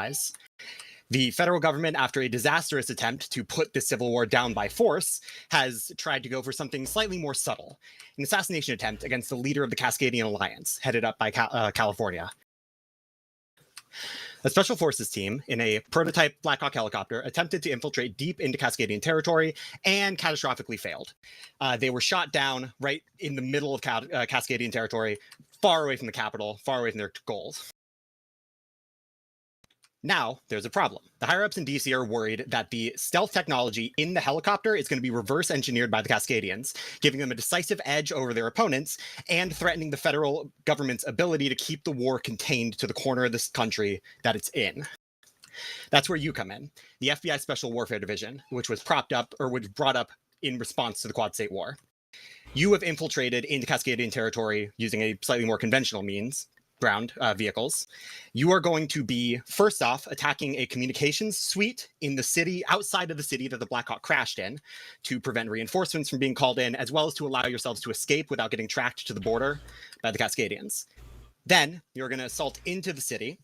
allies. The federal government, after a disastrous attempt to put the civil war down by force, has tried to go for something slightly more subtle, an assassination attempt against the leader of the Cascadian Alliance, headed up by California. A special forces team in a prototype Black Hawk helicopter attempted to infiltrate deep into Cascadian territory and catastrophically failed. They were shot down right in the middle of Cascadian territory, far away from the capital, far away from their goals. Now, there's a problem. The higher-ups in DC are worried that the stealth technology in the helicopter is going to be reverse engineered by the Cascadians, giving them a decisive edge over their opponents and threatening the federal government's ability to keep the war contained to the corner of this country that it's in. That's where you come in. The FBI Special Warfare Division, which was brought up in response to the Quad State War. You have infiltrated into Cascadian territory using a slightly more conventional means, ground vehicles. You are going to be, first off, attacking a communications suite in the city, outside of the city that the Black Hawk crashed in, to prevent reinforcements from being called in, as well as to allow yourselves to escape without getting tracked to the border by the Cascadians. Then you're going to assault into the city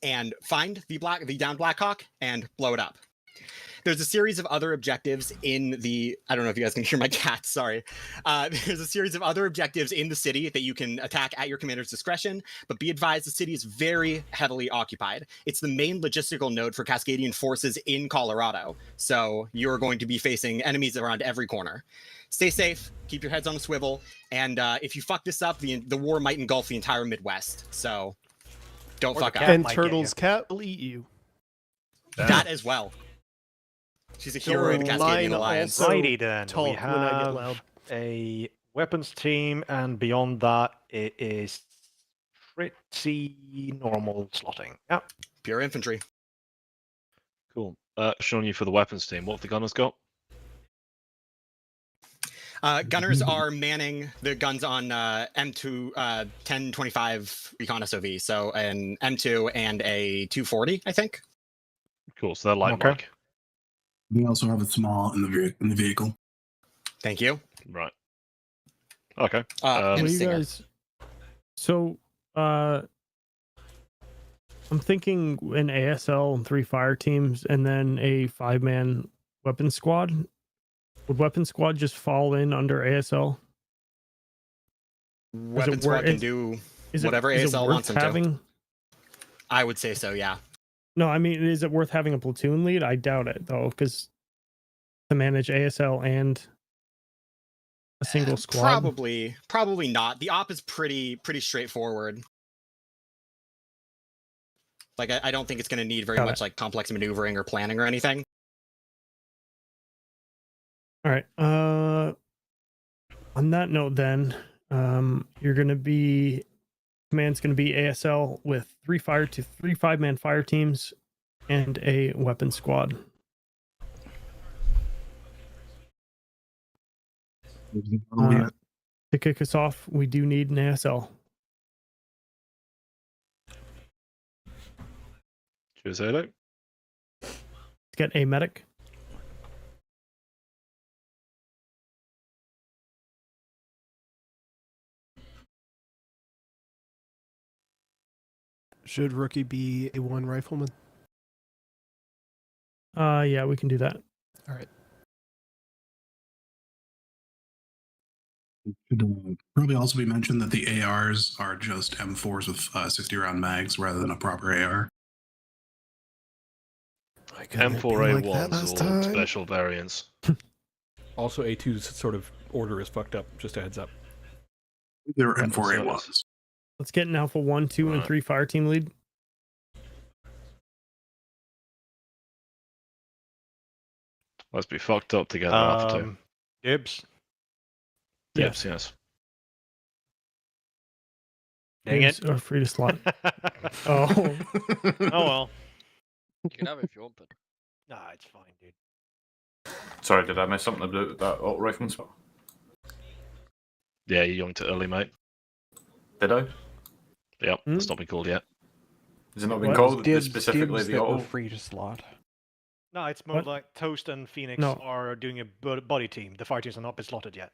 and find the downed Black Hawk and blow it up. There's a series of other objectives in the... I don't know if you guys can hear my cat, sorry. There's a series of other objectives in the city that you can attack at your commander's discretion, but be advised the city is very heavily occupied. It's the main logistical node for Cascadian forces in Colorado, so you're going to be facing enemies around every corner. Stay safe, keep your heads on a swivel, and if you fuck this up, the war might engulf the entire Midwest, so don't fuck up. And Turtle's cat will eat you. That as well. She's a hero of the Cascadian Alliance. Righty then, Talk we when I get have loud. a weapons team, and beyond that, it is pretty normal slotting. Yeah. Pure infantry. Cool. Showing you for the weapons team. What have the gunners got? Gunners are manning the guns on M2 1025 Recon SOV, so an M2 and a 240, I think. Cool. So they're light Okay. mic. We also have a small in the vehicle. Thank you. Right. Okay. And What do you Stinger. guys? So, I'm thinking an ASL and 3 fire teams, and then a 5-man weapon squad. Would weapon squad just fall in under ASL? Weapon squad can do whatever ASL wants them to. I would say so, yeah. No, I mean, is it worth having a platoon lead? I doubt it, though, because to manage ASL and a single squad. Probably not. The op is pretty straightforward. Like, I don't think it's going to need very much like complex maneuvering or planning or anything. All right. On that note, then, you're going to be... Command's going to be ASL with 3 5-man fire teams and a weapon squad. To kick us off, we do need an ASL. Cheers, Edo. Let's get a medic. Should rookie be a 1 rifleman? Yeah, we can do that. All right. It should probably also be mentioned that the ARs are just M4s with 60-round mags rather than a proper AR. M4A1s or special variants. Also, A2's sort of order is fucked up, just a heads up. They're M4A1s. Let's get an Alpha 1, 2, and 3 fire team lead. Let's be fucked up together after. Dibs. Dibs, yes. Dang Teams it. are free to slot. Oh. Oh well. You can have it if you want, but Nah, it's fine, dude. Sorry, did I miss something about that auto rifleman spot? Yeah, you yoinked it early, mate. Did I? Yep, it's not been called yet. Has it not been What? called Dibs specifically the that were auto? free to slot. No, it's more What? like Toast and Phoenix No. are doing a body team. The fire teams have not been slotted yet.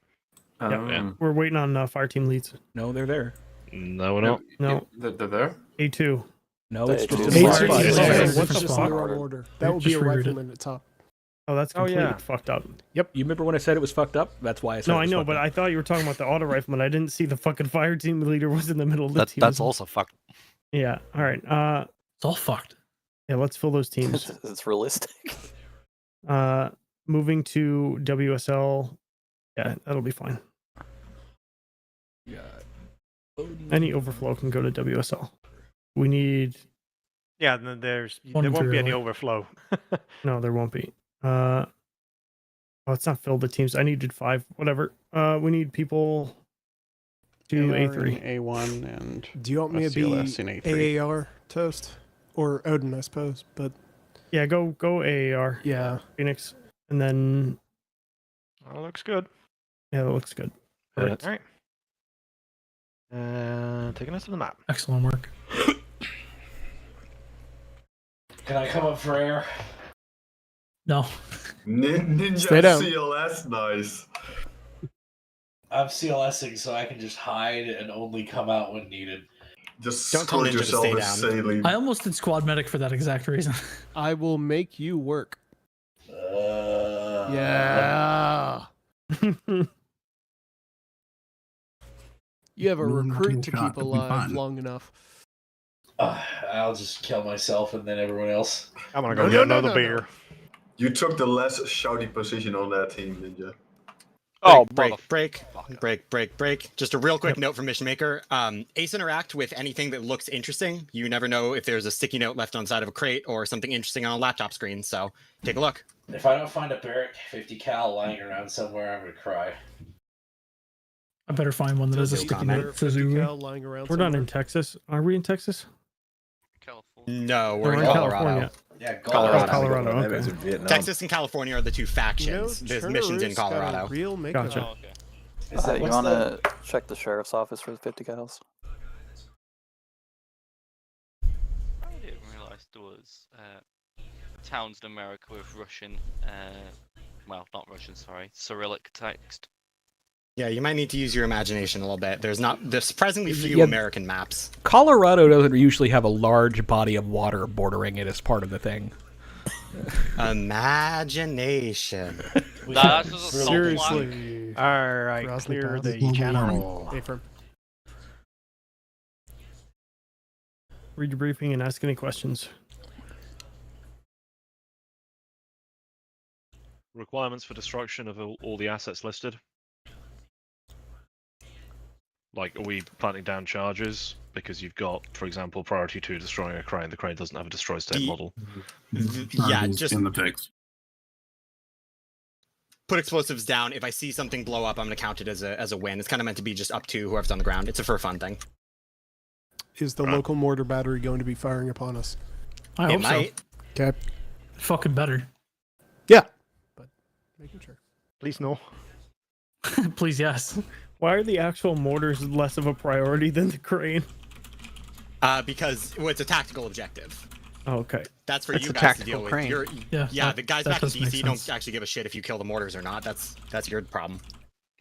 Yeah. We're waiting on fire team leads. No, they're there. No, we're not. No, They're there? A2. No, it's just It's in just the fine. It's It's fine. just- What the just fuck? in the wrong order. That would be Just a reread it. rifleman at top. Oh, that's Oh, completely yeah. fucked up. Yep. You remember when I said it was fucked up? That's why I said No, it I was know, fucked but up. I thought you were talking about the auto rifleman. I didn't see the fucking fire team leader was in the middle of the team. That's also fucked. Yeah. All right. It's all fucked. Yeah. Let's fill those teams. It's realistic. Moving to WSL. Yeah, that'll be fine. Yeah. Any overflow can go to WSL. We need. Yeah, then there One won't be any imperial. overflow. No, there won't be. Oh, it's not filled the teams. I needed 5. Whatever. We need people to A3. A1 and. Do you want me to be CLS in A3. AAR toast or Odin, I suppose? But Yeah, go AAR. yeah, Phoenix, and then That looks good. yeah, that looks good. All Perfect. right. Taking us to the map. Excellent work. Can I come up for air? No. Ninja Stay down. CLS, nice. I'm CLSing so I can just hide and only come out when needed. Just Don't tell squirt Ninja to yourself stay with down. saline. I almost did squad medic for that exact reason. I will make you work. Uh, Yeah. You have a Really not recruit getting to shot, keep it'll be alive fine. long enough. I'll just kill myself and then everyone else. I'm gonna go get another beer. You took the less shouty position on that team, Ninja. Oh, break. Just a real quick note from Mission Maker. Ace interact with anything that looks interesting. You never know if there's a sticky note left on the side of a crate or something interesting on a laptop screen. So take a look. If I don't find a Barrack 50 cal lying around somewhere, I'm gonna cry. I better find one that has a sticky comment. note for Zulu. Lying around We're not somewhere. in Texas. Are we in Texas? No, we're No, in Colorado. Yeah, Colorado. Colorado. Maybe it's Okay. in Vietnam. Texas and California are the two factions. You know, There's missions in Chernarus got a Colorado. Real makeup. Gotcha. You What's want to check the sheriff's office for the 50 cals? I didn't realise there was towns in America with Russian, well, not Russian, sorry, Cyrillic text. Yeah, you might need to use your imagination a little bit. There's surprisingly few Yeah. American maps. Colorado doesn't usually have a large body of water bordering it as part of the thing. Imagination. That's just a salt flag. Seriously. All right, Cross clear the the path. channel. Hey, firm. Read your briefing and ask any questions. Requirements for destruction of all the assets listed. Like, are we planting down charges? Because you've got, for example, priority 2 destroying a crane. The crane doesn't have a destroy state The- model. Yeah, Charges just in the pigs. put explosives down. If I see something blow up, I'm going to count it as a win. It's kind of meant to be just up to whoever's on the ground. It's a for fun thing. Is the local mortar battery going to be firing upon us? I It hope might. so. Okay. Fucking better. Yeah. But making sure. Please no. Please, yes. Why are the actual mortars less of a priority than the crane? Because it's a tactical objective. Oh, okay. That's for It's you a guys to tactical deal crane. with. Yeah, The guys that back in does make DC don't sense. actually give a shit if you kill the mortars or not. That's your problem.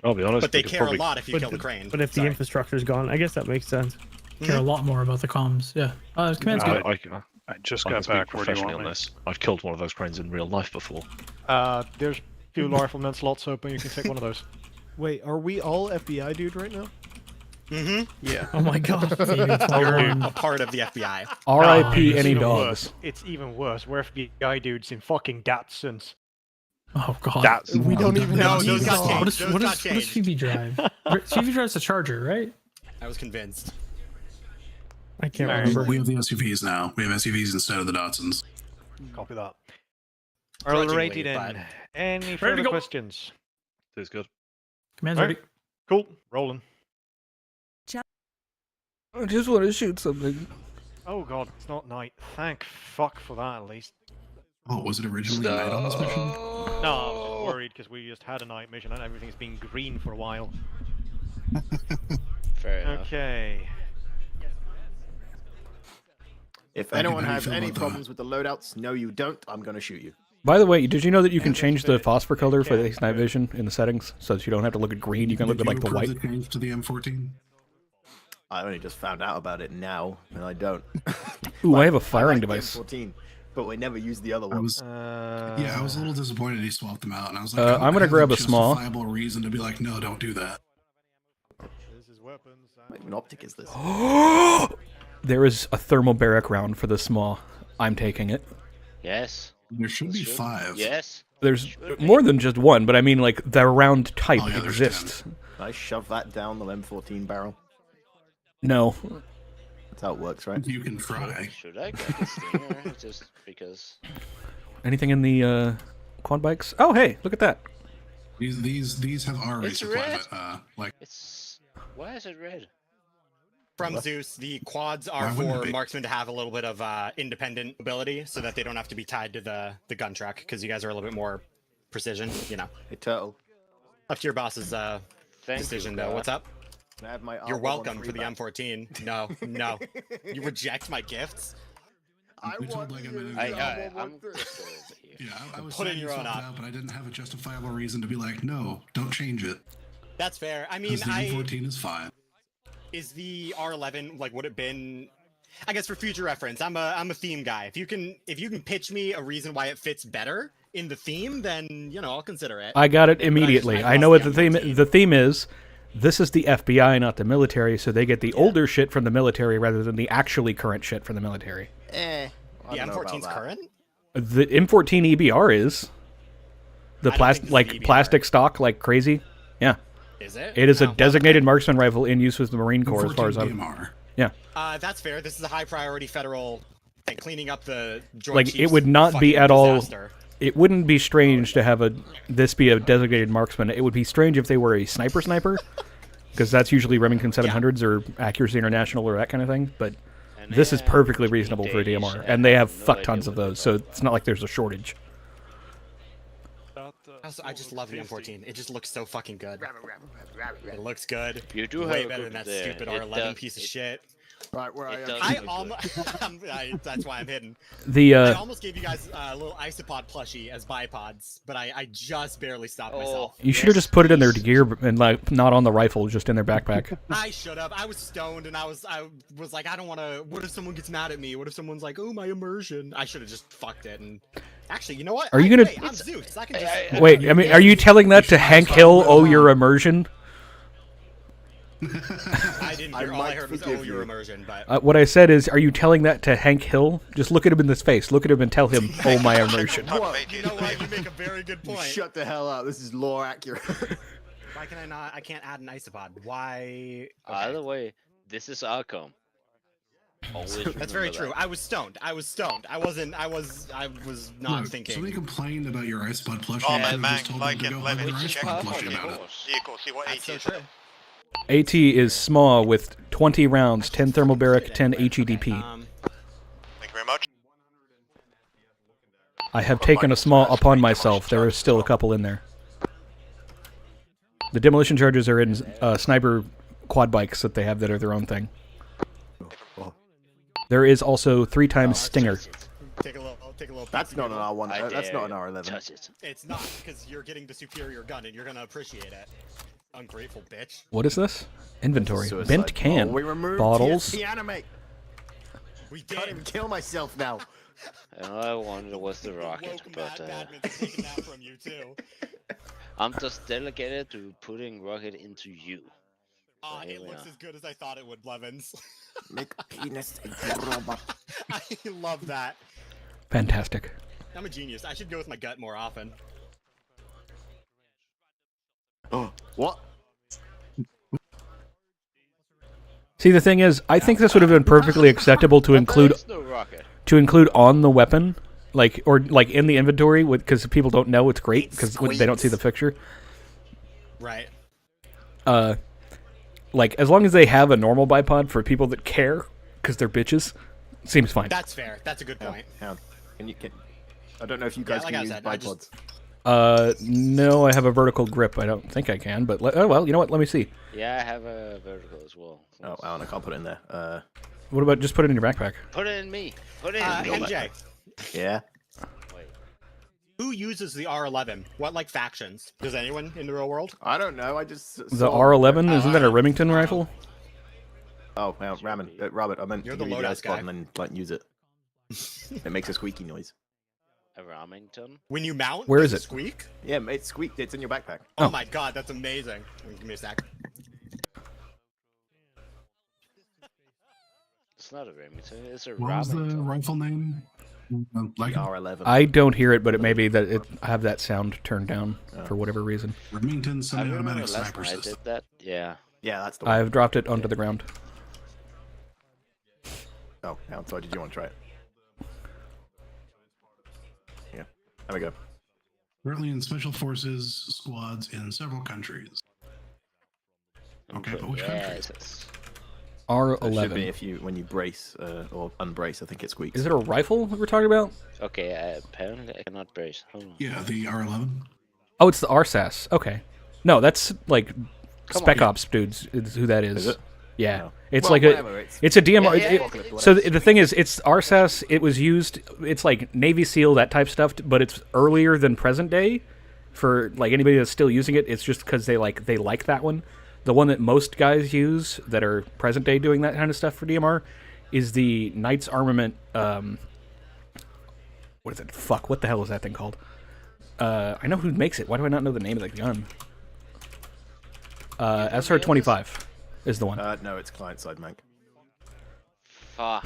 I'll be honest. But they we could care probably... a lot if you But- kill the crane. But if the Sorry. infrastructure's gone, I guess that makes sense. Care a lot more about the comms. Yeah. Command's good. I just I got can speak back. Where do you professionally want on me? this. I've killed one of those cranes in real life before. There's a few riflemen slots open. You can take one of those. Wait, are we all FBI dude right now? Mm-hmm. Yeah. Oh my god. You're A part of the FBI. R.I.P. it's any even dogs. worse. It's even worse. We're FBI dudes in fucking Datsuns. Oh god. That's We don't even No, know. those got these changed. What Those got does changed. Phoebe drive? Phoebe drives a Charger, right? I was convinced. I can't Alright. remember. We have the SUVs now. We have SUVs instead of the Datsuns. Copy that. Grudgingly, Alrighty then. but- Any to further go. questions? It's good. Command's Alright. ready. Cool. Rolling. I just want to shoot something. Oh god, it's not night. Thank fuck for that at least. Oh, was it originally night on this mission? No, I was worried because we just had a night mission and everything's been green for a while. Fair enough. Okay. If Thank you, anyone how do you has feel any about that? problems with the loadouts, no, you don't. I'm going to shoot you. By the way, did you know that you can And change there's the phosphor color for yeah. the night vision in the settings so that you don't have to look at green? You can look Did at like the approve white. the change to the M14? I only just found out about it now, and I don't. Ooh, I have a I firing like the device. M14, but we never used the other one. Yeah, I was a little disappointed he swapped them out, and I was like, I'm gonna grab a small. justifiable reason to be like, no, don't do that. What even optic is this? There is a thermobaric round for the small. I'm taking it. Yes. There should be 5. Yes. There's more than just one, but I mean, like, the round type Oh, yeah, there's exists. Can I shove that down the M14 barrel? No. That's how it works, right? You can try. Should I get the stinger? Just because. Anything in the quad bikes? Oh, hey, look at that. These have already It's supplied red. like. It's. Why is it red? From Zeus, the quads are Why wouldn't it for be? marksmen to have a little bit of independent ability, so that they don't have to be tied to the gun truck, because you guys are a little bit more precision, you know. Hey, Turtle. Up to your boss's decision, though. What's up? Can I have my You're R1 welcome free for the back? M14. No, no. You reject my gifts? We told like a minute ago. I'm just over here. Yeah, I was Put in saying your you own swapped op. out, but I didn't have a justifiable reason to be like, no, don't change it. That's fair. I mean, Because the M14 is fine. is the R11 like would it been? I guess for future reference, I'm a theme guy. If you can pitch me a reason why it fits better in the theme, then you know I'll consider it. I got it But immediately. I I know what lost the theme M14. the theme is. This is the FBI, not the military, so they get the older shit from the military rather than the actually current shit from the military. I The don't know about M14's that. current. The M14 EBR is the I don't think this is the EBR. plastic stock like crazy. Yeah, Is it? it is a Oh, well, designated marksman rifle in use with the Marine Corps, as far as I'm. DMR. Yeah, That's fair. This is a high priority federal thing, cleaning up the Joint like it Chiefs would not be fucking at all. disaster. It wouldn't be strange to have this be a designated marksman. It would be strange if they were a sniper, because that's usually Remington 700s or Accuracy International or that kind of thing. But this is perfectly reasonable for a DMR, and they have fuck tons of those, so it's not like there's a shortage. I just love the M14. It just looks so fucking good. It looks good. You do way have a better good than that there. stupid It R11 does- piece of it- shit. Right, where I It am. does I look almost that's why I'm hidden. The I almost gave you guys a little isopod plushie as bipods, but I just barely stopped myself. you should have just put it in their gear and like not on the rifle, just in their backpack. I should have. I was stoned and I was like, I don't want to. What if someone gets mad at me? What if someone's like, oh, my immersion? I should have just fucked it. And actually, you know what? Are you gonna- Wait, I'm Zeus. I can just. Wait, I mean, are you telling that to Hank Hill? Oh, your immersion. I didn't hear. All I heard was, oh, your immersion. But What I said is, are you telling that to Hank Hill? Just look at him in this face. Look at him and tell him, "Oh, my immersion." What? you know what? You make a very good You point. shut the hell up. This is lore accurate. Why can I not? I can't add an isopod. Why? Either way, this is Arkham. Always That's very remember true. that. I was stoned. I was not Look, thinking. somebody complained about your iSpot plushie. Oh, and man, you man, just told like them to it, go let buy me their check iSpot the plushie about it. vehicle, see what That's AT so is. true. AT is small with 20 rounds, 10 thermobaric, 10 HEDP. Thank you very much. I have taken a small upon myself. There are still a couple in there. The demolition charges are in sniper quad bikes that they have that are their own thing. There is also 3 times Stinger. Take a little. That's not an R1. I That's not an dare R11. touch it. It's not because you're getting the superior gun and you're gonna appreciate it. Ungrateful bitch. What is this? Inventory. Suicide. Bent can. Oh, we removed Bottles. TSP anime. We Can't even did. kill myself now. And all I wanted was the rocket, Woke but Badman's taking that from you too. I'm just delegated to putting rocket into you. It looks as good as I thought it would, Blevins. Make penis into robot. I love that. Fantastic. I'm a genius. I should go with my gut more often. Oh, what? See, the thing is, I think this would have been perfectly acceptable to include There's no rocket. on the weapon, like in the inventory, because people don't know it's great because they don't see the picture. Right. Like as long as they have a normal bipod for people that care, because they're bitches, seems fine. That's fair. That's a good point. Hang on. I don't know if you guys like can I use said, I bipods. No, I have a vertical grip. I don't think I can, but oh well. You know what? Let me see. Yeah, I have a vertical as well. Oh, Alan, I can't put it in there. What about just put it in your backpack? Put it in me. Put it in me. MJ, Yeah. Wait. who uses the R11? What like factions? Does anyone in the real world? I don't know. I just The saw- R11 isn't that a Remington rifle? Oh, well, Ramen, Robert, I meant You're to the give you the loadout iSpot guy. and then like use it. It makes a squeaky noise. A Remington? When you mount, Where does is it? Squeak? Yeah, it squeaked. It's in your backpack. Oh my god, that's amazing. Give me a sec. It's not a Remington, it's a What was the Remington. rifle name? Like R11. I don't hear it, but it may be that I have that sound turned down for whatever reason. Remington I remember semi-automatic last sniper night I system. did that. Yeah. Yeah, that's the one. I've dropped it onto the ground. Oh, I'm sorry. Did you want to try it? Yeah. There we go. Currently in special forces squads in several countries. Okay, but which countries? Yes. It should be R11. if you when you brace or unbrace. I think it squeaks. Is it a rifle that we're talking about? Okay, apparently I cannot brace. Hold on. Yeah, the R11. Oh, it's the RSAS. Okay. No, that's like Come Spec on. Ops dudes. Is who that is. Is it? Yeah. No. It's Well, like whatever, it's a DMR. Yeah, yeah, So the thing is, it's RSAS. It was used. It's like Navy SEAL, that type stuff, but it's earlier than present day. For like anybody that's still using it, it's just because they like that one. The one that most guys use that are present day doing that kind of stuff for DMR is the Knights Armament. What is it? Fuck! What the hell is that thing called? I know who makes it. Why do I not know the name of the gun? SR-25 is the one. No, it's client side, Mank. Fuck.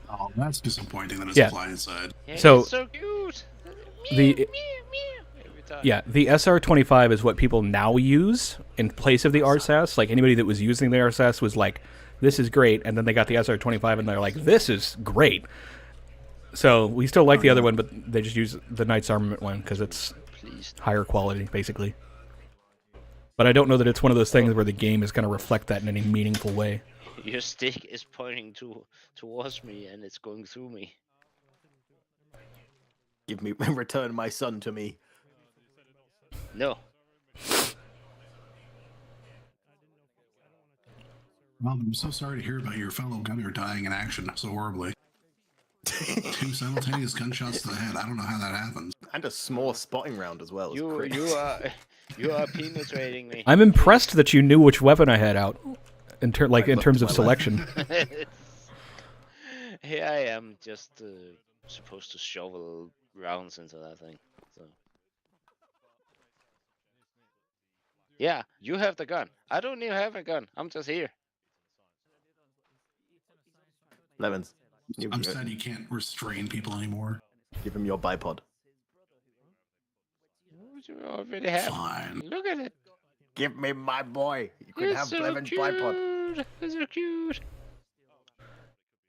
Oh, that's disappointing that it's Yeah. client side. Yeah, So- it's so cute. The Every time. Yeah, the SR-25 is what people now use in place of the RSAS. Like anybody that was using the RSAS was like, "This is great," and then they got the SR-25 and they're like, "This is great." So we still like the other one, but they just use the Knights Armament one because it's Please. higher quality, basically. But I don't know that it's one of those things where the game is going to reflect that in any meaningful way. Your stick is pointing towards me and it's going through me. Give me return my son to me. No. Well, I'm so sorry to hear about your fellow gunner dying in action so horribly. 2 simultaneous gunshots to the head. I don't know how that happens. And a small spotting round as well. It's great. You are penetrating me. I'm impressed that you knew which weapon I had out in terms of selection. Here I am, just supposed to shovel rounds into that thing. So. Yeah, you have the gun. I don't even have a gun. I'm just here. Lemons. I'm sad you can't restrain people anymore. Give him your bipod. You already have. Fine. Look at it. Give me my boy. You can It's have so Lemon's cute. bipod. It's so cute.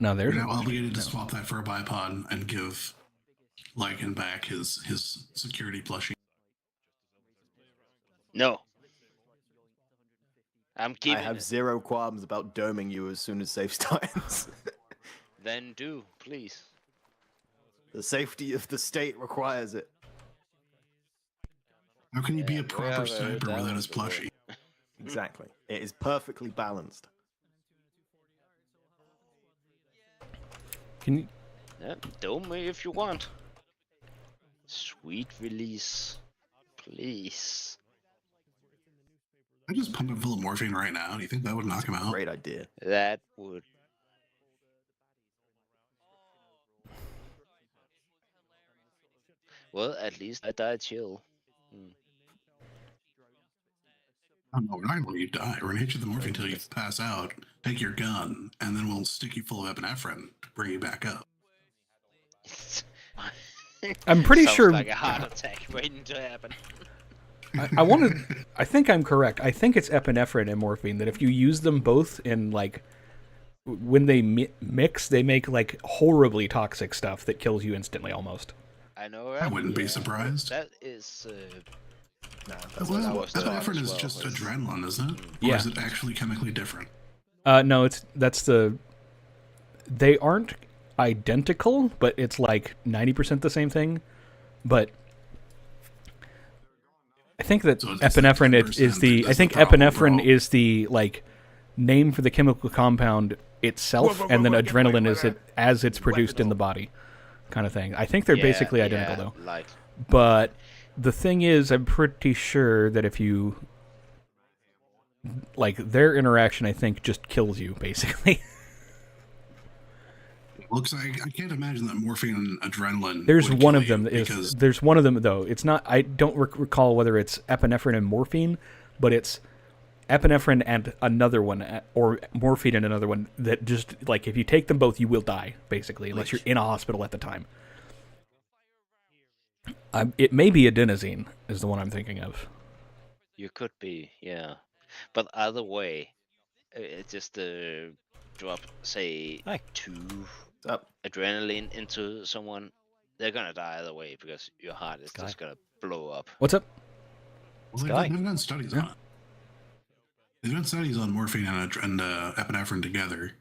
No, You're there's now obligated to swap that for a bipod and give Lycan back his security plushie. No. I'm I keeping have it. zero qualms about doming you as soon as safe starts. Then do, please. The safety of the state requires it. How can you be a we proper have a sniper without down his the road. plushie? Exactly. It is perfectly balanced. Can you? Yeah, dome me if you want. Sweet release. Please. I just pump him full of morphine right now. Do you think that would knock him out? Great idea. That would. Well, at least I died chill. Oh, no, we're not gonna let you die. We're gonna hit you with the morphine until you pass out, take your gun, and then we'll stick you full of epinephrine to bring you back up. I'm pretty Sounds sure. like a heart attack waiting to happen. I want to. I think I'm correct. I think it's epinephrine and morphine that if you use them both in like when they mix, they make like horribly toxic stuff that kills you instantly almost. I know. I wouldn't be surprised. That is. No, that's Well, what I was taught epinephrine as is well, just was- adrenaline, isn't it? Or Yeah. is it actually chemically different? No, that's the. They aren't identical, but it's like 90% the same thing. But I think that So it's epinephrine is 10% the. is I think the problem epinephrine overall. is the like name for the chemical compound itself, and then adrenaline is it as it's produced in the body, kind of thing. I think they're basically identical though. Like, But the thing is, I'm pretty sure that if you like their interaction, I think just kills you basically. Looks like I can't imagine that morphine and adrenaline. There's would one kill of them. you because There's one of them though. It's not. I don't recall whether it's epinephrine and morphine, but it's epinephrine and another one, or morphine and another one. That just like if you take them both, you will die basically, unless you're in a hospital at the time. It may be adenosine is the one I'm thinking of. You could be, yeah. But either way, it's just drop, say, 2 adrenaline into someone. They're gonna die either way because your heart is just gonna blow up. What's up? well, they've done studies on it. They've done studies on morphine and epinephrine together.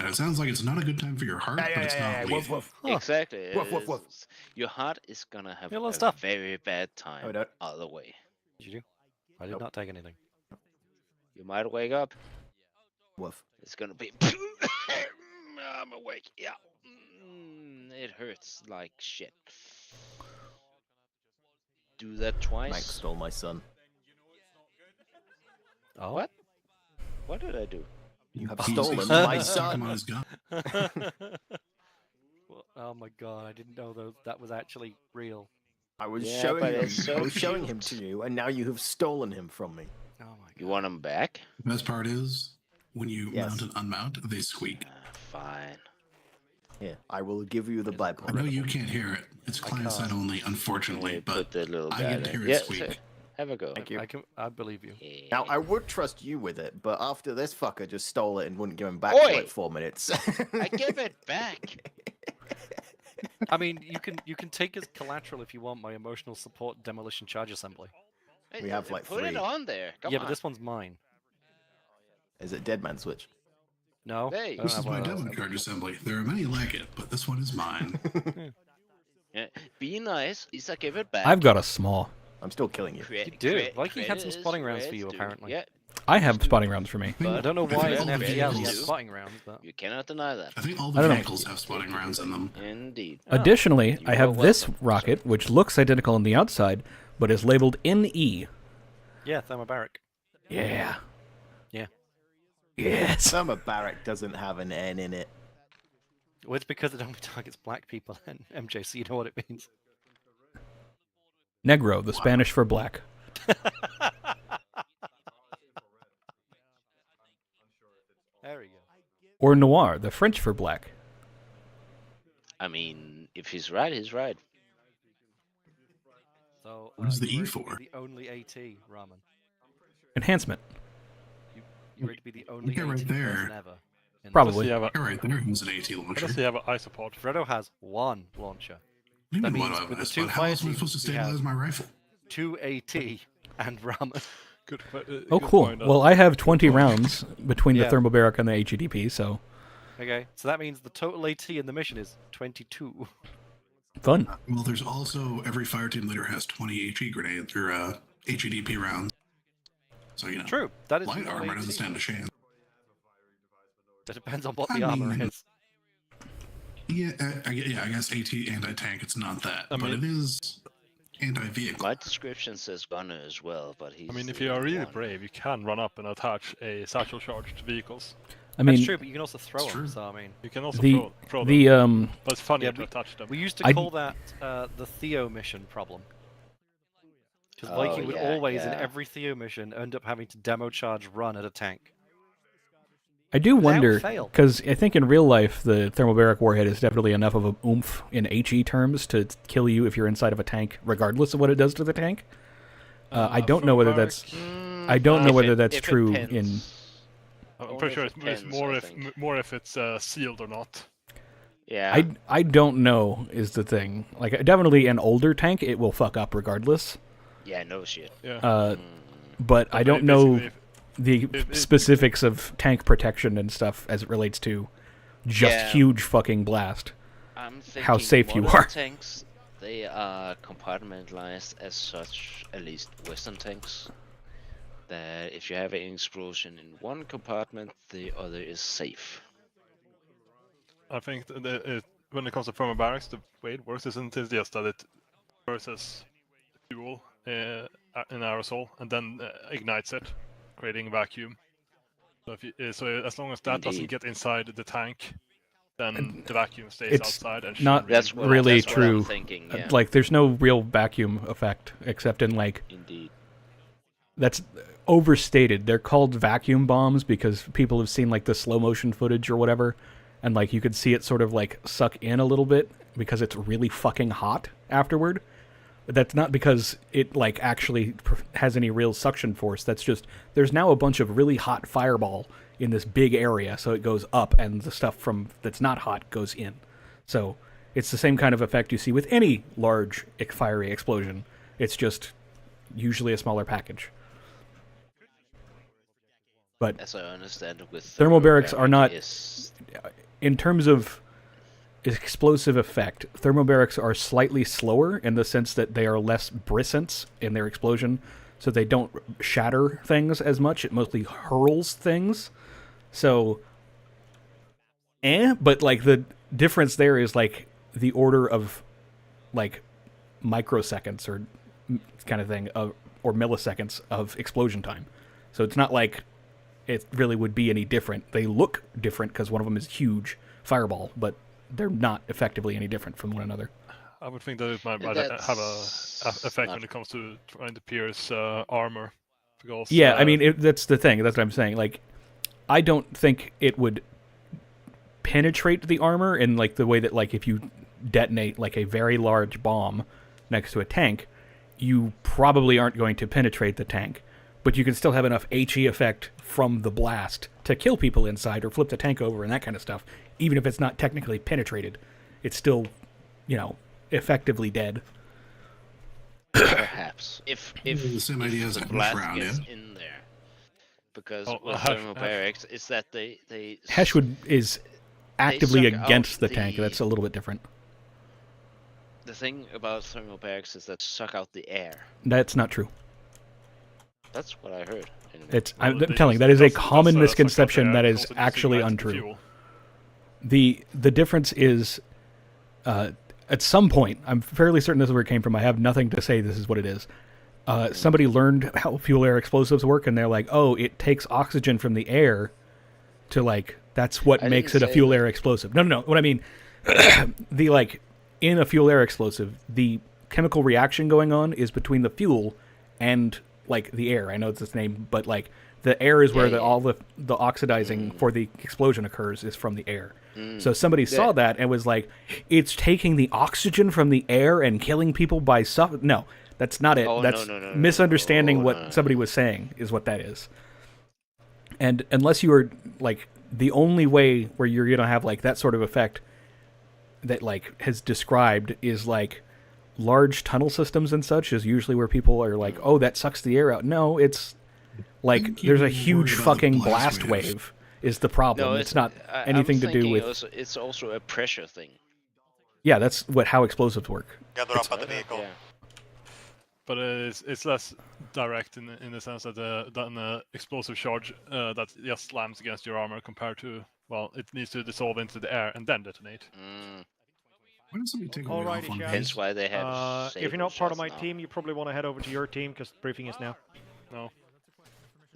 And it sounds like it's not a good time for your heart, but it's not lethal. Exactly. Woof, woof, woof. Your heart is gonna have Hello, a stuff. very bad time either way. Did you do? I did not take anything. You might wake up. Woof. It's gonna be. I'm awake. Yeah. It hurts like shit. Do that twice. Mike stole my son. Oh. What? What did I do? You have stolen my son. Well, oh my god! I didn't know that was actually real. I was Yeah, showing but him. it's so I was showing cute. him to you, and now you have stolen him from me. Oh my god! You want him back? The best part is when you mount and unmount, they squeak. Fine. Yeah, I will give you the I byproduct. know you can't hear it. It's client side only, unfortunately, but Put the little I guy get to there. hear it Yeah, squeak. so have a go. Thank you. I believe you. Now, I would trust you with it, but after this fucker just stole it and wouldn't give him back Oi! for like 4 minutes. I give it back. I mean, you can take as collateral if you want my emotional support demolition charge assembly. We have like Put 3. it on there. Come Yeah, on. but this one's mine. Is it Dead Man Switch? No. Hey. I don't This have is my one of those. debit card assembly. There are many like it, but this one is mine. Yeah. Be nice. Lisa, give it back. I've got a small. I'm still killing you. You do. Viking had some spotting rounds for you, apparently. Yeah. I have spotting rounds for me. But I don't know why think an all the FTL he has vehicles- spotting rounds. But You cannot deny that. I think all I the don't know. vehicles have spotting rounds in them. Indeed. Additionally, I You have are this welcome, rocket, which looks identical on the outside, but is labeled NE. yeah, thermobaric. Yeah. Yeah. Yes. Thermobaric doesn't have an N in it. Well, it's because it only targets black people and MJ, so you know what it means. Negro, the Spanish for black. There we go. Or noir, the French for black. I mean, if he's right, he's right. So, What is the you E ready to be for? The only AT, Ramen. Enhancement. You ready to be the only Okay, right AT there. person ever? in Probably. this? All right, there is an AT What launcher. does he have an isopod? Frodo has one launcher. What do you That mean, what means do I with have? the two How else am I fire supposed to teams, we have stabilize my rifle? 2 AT and Ramen. Good. Oh, cool. Well, I have 20 rounds between Yeah. the thermobaric and the HEDP, so Okay, so that means the total AT in the mission is 22. fun. Well, there's also every fire team leader has 20 HE grenades or HEDP rounds. So, you know, True, that is light more armor AT. doesn't stand a chance. That depends on what I the armor mean- is. Yeah, I guess AT anti-tank, it's not that. I but mean- it is anti-vehicle. My description says gunner as well, but he's. I mean, if the you are only really one. brave, you can run up and attach a satchel charge to vehicles. I mean, That's true, but you can also throw It's them. true. So I mean, You can also the throw the them, but it's funnier Yeah, to attach them. we used to I- call that the Theo mission problem. Because Oh, Viking would yeah, always, in yeah. every Theo mission, end up having to demo charge run at a tank. I do wonder Without fail. because I think in real life the thermobaric warhead is definitely enough of a oomph in HE terms to kill you if you're inside of a tank, regardless of what it does to the tank. I don't know whether that's I don't know whether that's true in. I'm Only pretty sure if it it's depends, more I if think. more if it's sealed or not. Yeah. I don't know is the thing. Like definitely an older tank it will fuck up regardless. Yeah, no shit. Yeah. But I don't basically, know the if- specifics of tank protection and stuff as it relates to just Yeah. huge fucking blast. I'm thinking How safe you modern are. tanks, they are compartmentalized as such, at least Western tanks. That if you have an explosion in one compartment, the other is safe. I think when it comes to thermobarics, the way it works isn't it just that it versus fuel in aerosol and then ignites it, creating vacuum. So if you, so as long as that doesn't Indeed. get inside the tank, then the vacuum stays It's outside and not That's what- really that's what I'm true. thinking, yeah. Like, there's no real vacuum effect except in like. Indeed. That's overstated. They're called vacuum bombs because people have seen like the slow motion footage or whatever, and like you could see it sort of like suck in a little bit because it's really fucking hot afterward. But that's not because it like actually has any real suction force. That's just there's now a bunch of really hot fireball in this big area, so it goes up, and the stuff from that's not hot goes in. So it's the same kind of effect you see with any large fiery explosion. It's just usually a smaller package. But as I understand it, with thermobarics are not, is... in terms of explosive effect, thermobarics are slightly slower in the sense that they are less brisance in their explosion, so they don't shatter things as much. It mostly hurls things. So, but like the difference there is like the order of like microseconds or kind of thing or milliseconds of explosion time. So it's not like it really would be any different. They look different because one of them is huge fireball, but they're not effectively any different from one another. I would think that it might have a effect when it comes to trying to pierce armor. Because, yeah, I mean, that's the thing. That's what I'm saying. Like, I don't think it would penetrate the armor in like the way that like if you detonate like a very large bomb next to a tank, you probably aren't going to penetrate the tank. But you can still have enough HE effect from the blast to kill people inside or flip the tank over and that kind of stuff. Even if it's not technically penetrated, it's still, effectively dead. Perhaps. If the same idea as the a blast shroud, gets yeah? in there. Because with thermobarics, it's that they Heshwood is actively suck against out the tank. That's a little bit different. The thing about thermobarics is that suck out the air. That's not true. That's what I heard. I'm telling you, that is a common misconception that is actually untrue. The difference is, at some point, I'm fairly certain this is where it came from. I have nothing to say this is what it is. Somebody learned how fuel air explosives work, and they're like, oh, it takes oxygen from the air to like, that's what makes it a fuel air explosive. No. What I mean, in a fuel air explosive, the chemical reaction going on is between the fuel and like the air. I know it's its name, but like the air is where all the oxidizing for the explosion occurs is from the air. So somebody saw that and was like, it's taking the oxygen from the air and killing people by No, that's not it. That's misunderstanding what somebody was saying is what that is. And unless you are like the only way where you're going to have like that sort of effect that like has described is like large tunnel systems and such is usually where people are like, oh, that sucks the air out. No, it's like there's a huge fucking blast wave is the problem. No, it's not anything to do with... It's also a pressure thing. Yeah, that's how explosives work. Gather up at the vehicle. Yeah. But it's less direct in the sense that an explosive charge that just slams against your armor compared to, well, it needs to dissolve into the air and then detonate. Why doesn't somebody take a wheel off on Hence why they have. If you're not part of my team, you probably want to head over to your team because briefing is now. No.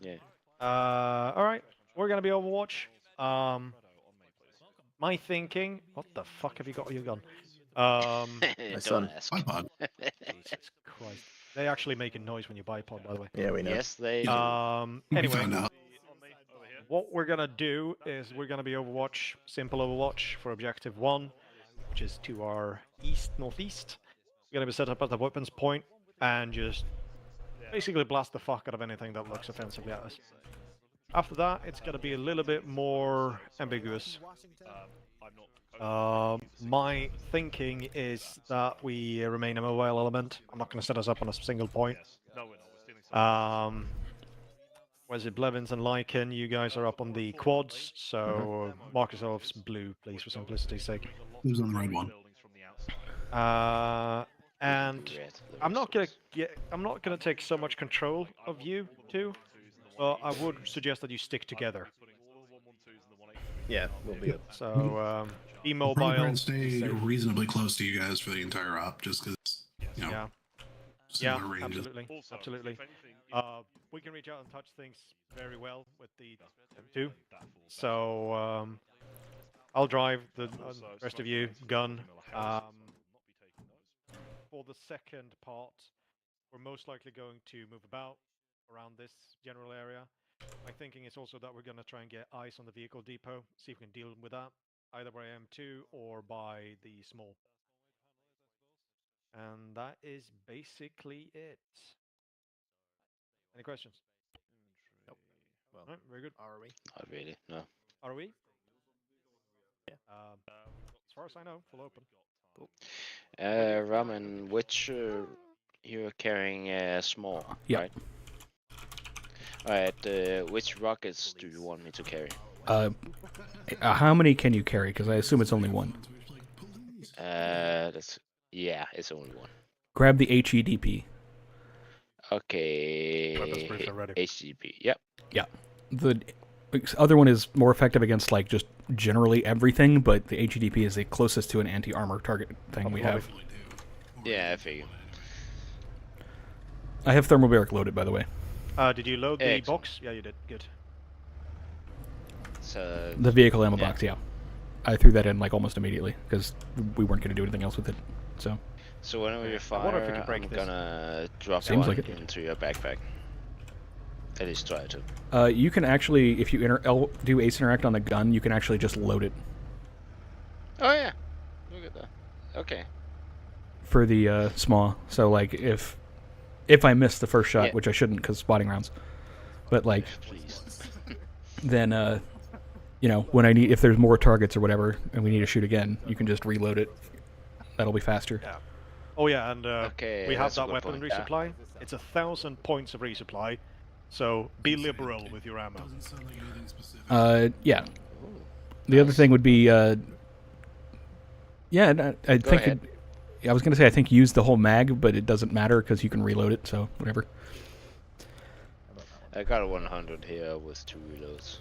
Yeah. All right, we're gonna be Overwatch. My thinking. What the fuck have you got on your gun? Don't ask. Jesus Christ. They actually make a noise when you bipod, by the way. Yeah, we know. Yes, they. Anyway, what we're gonna do is we're gonna be Overwatch, simple Overwatch for Objective 1, which is to our northeast. We're gonna be set up at the weapons point and just basically blast the fuck out of anything that looks offensively at us. After that, it's gonna be a little bit more ambiguous. My thinking is that we remain a mobile element. I'm not going to set us up on a single point. Was it Blevins and Lycan? You guys are up on the quads, so mark yourselves blue, please, for simplicity's sake. Who's on the right one? And I'm not gonna take so much control of you two, but I would suggest that you stick together. Yeah, we'll be. So be mobile. Probably try and stay reasonably close to you guys for the entire op, just because similar ranges. Absolutely. We can reach out and touch things very well with the M2. So I'll drive the rest of you gun. For the second part, we're most likely going to move about around this general area. My thinking is also that we're going to try and get eyes on the vehicle depot, see if we can deal with that, either by M2 or by the small. And that is basically it. Any questions? Nope. Well, right, very good. Are we? Not really, no. Are we? Yeah. As far as I know, full open. Cool. Ramen, which you're carrying small, Yeah. right? Alright, which rockets do you want me to carry? How many can you carry? Because I assume it's only one. Yeah, it's only one. Grab the HEDP. Okay. Weapons briefs are ready. HDP, yep. Yeah. The other one is more effective against like just generally everything, but the HEDP is the closest to an anti-armor target thing we have. Yeah, I figure. I have thermobaric loaded, by the way. Did you load the box? Yeah, you did. Good. So The vehicle ammo box, yeah. I threw that in like almost immediately because we weren't going to do anything else with it. So whenever you fire, I'm gonna drop Seems one like it. into your backpack. At least try to. You can actually, if you do ace interact on the gun, you can actually just load it. Oh yeah, look at that. Okay. For the small. So like if I miss the first shot, which I shouldn't because spotting rounds, but like, then when if there's more targets or whatever and we need to shoot again, you can just reload it. That'll be faster. Yeah. Oh yeah, and we have that's a that good weapon point, resupply. It's 1,000 points of resupply, so be liberal with your ammo. Yeah. The other thing would be, I think ahead. I was gonna say I think use the whole mag, but it doesn't matter because you can reload it. So whatever. I got a 100 here with 2 reloads.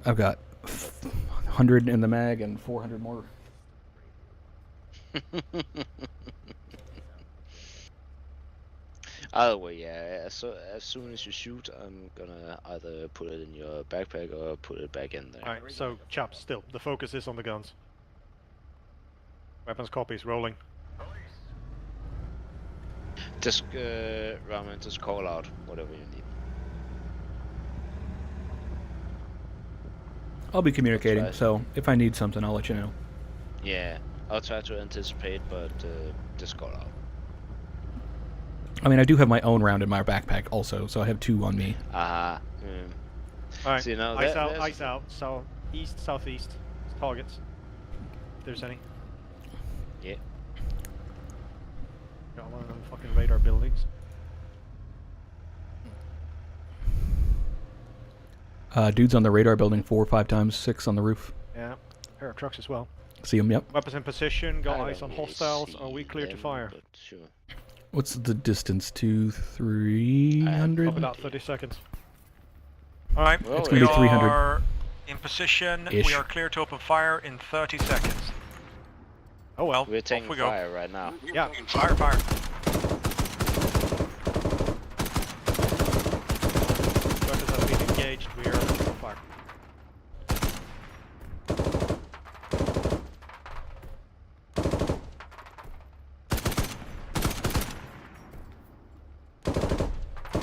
I've got 100 in the mag and 400 more. Either way, yeah. So as soon as you shoot, I'm gonna either put it in your backpack or put it back in there. Alright, so chaps, still, the focus is on the guns. Weapons copies rolling. Just Ramen, just call out whatever you need. I'll be communicating, so if I need something, I'll let you know. Yeah, I'll try to anticipate, but just call out. I mean, I do have my own round in my backpack also, so I have 2 on me. Alright. Alright, See, now ice out, south, east, southeast, targets. If there's any. Yeah. Got one of them fucking radar buildings. Dudes on the radar building 4 or 5 times, 6 on the roof. Yeah, pair of trucks as well. See them, yep. Weapons in position, got I eyes on don't really hostiles, see are we clear to them, fire? but sure. What's the distance to 300? Probably about 30 seconds. Alright, Well, It's gonna be 300. are in position. Ish. We are clear to open fire in 30 seconds. Oh well, We're taking off we go. fire right now. Yeah, Fire, fire. weapons have been engaged, we are on fire.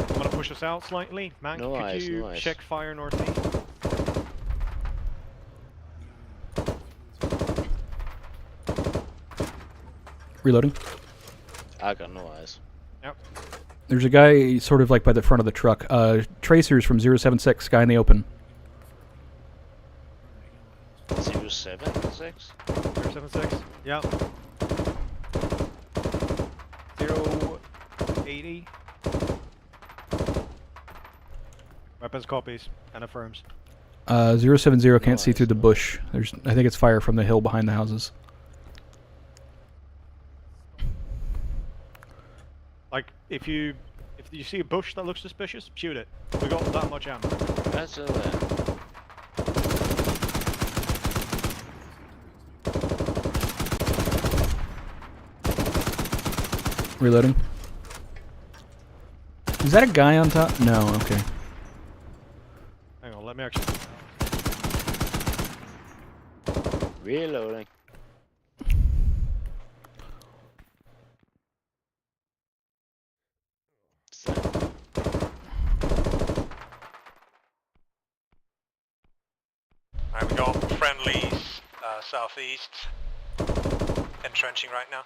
I'm gonna push us out slightly. Mank, No could eyes, you no eyes. check fire northeast? Reloading. I got no eyes. Yep. There's a guy sort of like by the front of the truck. Tracers from 076, guy in the open. 076? 076? Yeah. 080. Weapons copies and affirms. 070 can't see through the bush. I think it's fire from the hill behind the houses. Like, if you see a bush that looks suspicious, shoot it. We got that much ammo. That's a Reloading. Is that a guy on top? No, okay. Hang on, let me actually... Reloading. Alright, we got friendlies southeast. Entrenching right now.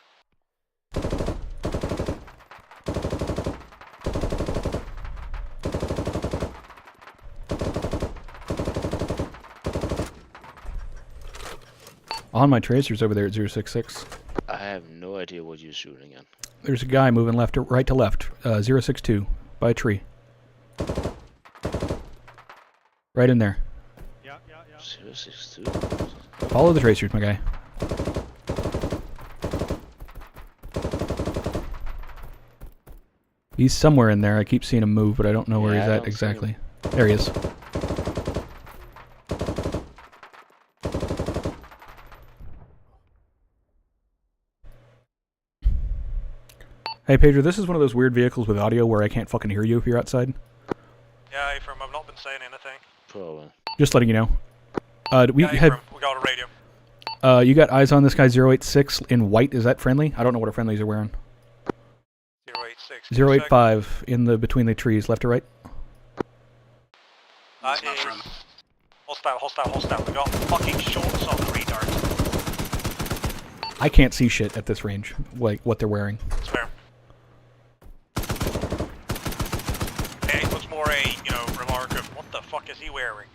On my tracers over there at 066. I have no idea what you're shooting at. There's a guy moving right to left. 062 by a tree. Right in there. 062. Follow the tracers, my guy. He's somewhere in there. I keep seeing him move, but I don't know where Yeah, he's I at don't see exactly. him. There he is. Hey, Pedro, this is one of those weird vehicles with audio where I can't fucking hear you if you're outside. Yeah, Ephraim, I've not been saying anything. Probably. Just letting you know. We Yeah, had. Ephraim, we got a radio. You got eyes on this guy 086 in white. Is that friendly? I don't know what our friendlies are wearing. 086. 085 in the between the trees, left or right. That is hostile. We got fucking shorts on the radar. I can't see shit at this range, like what they're wearing. That's fair. It was more a, remark of what the fuck is he wearing?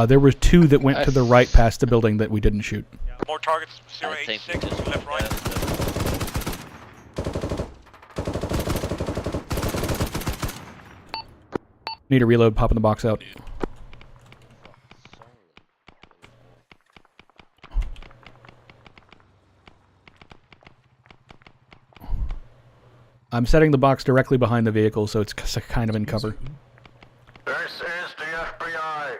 There were two that went to the right past the building that we didn't shoot. More targets, 086, left, right. Need a reload, popping the box out. I'm setting the box directly behind the vehicle, so it's kind of in cover. This is the FBI.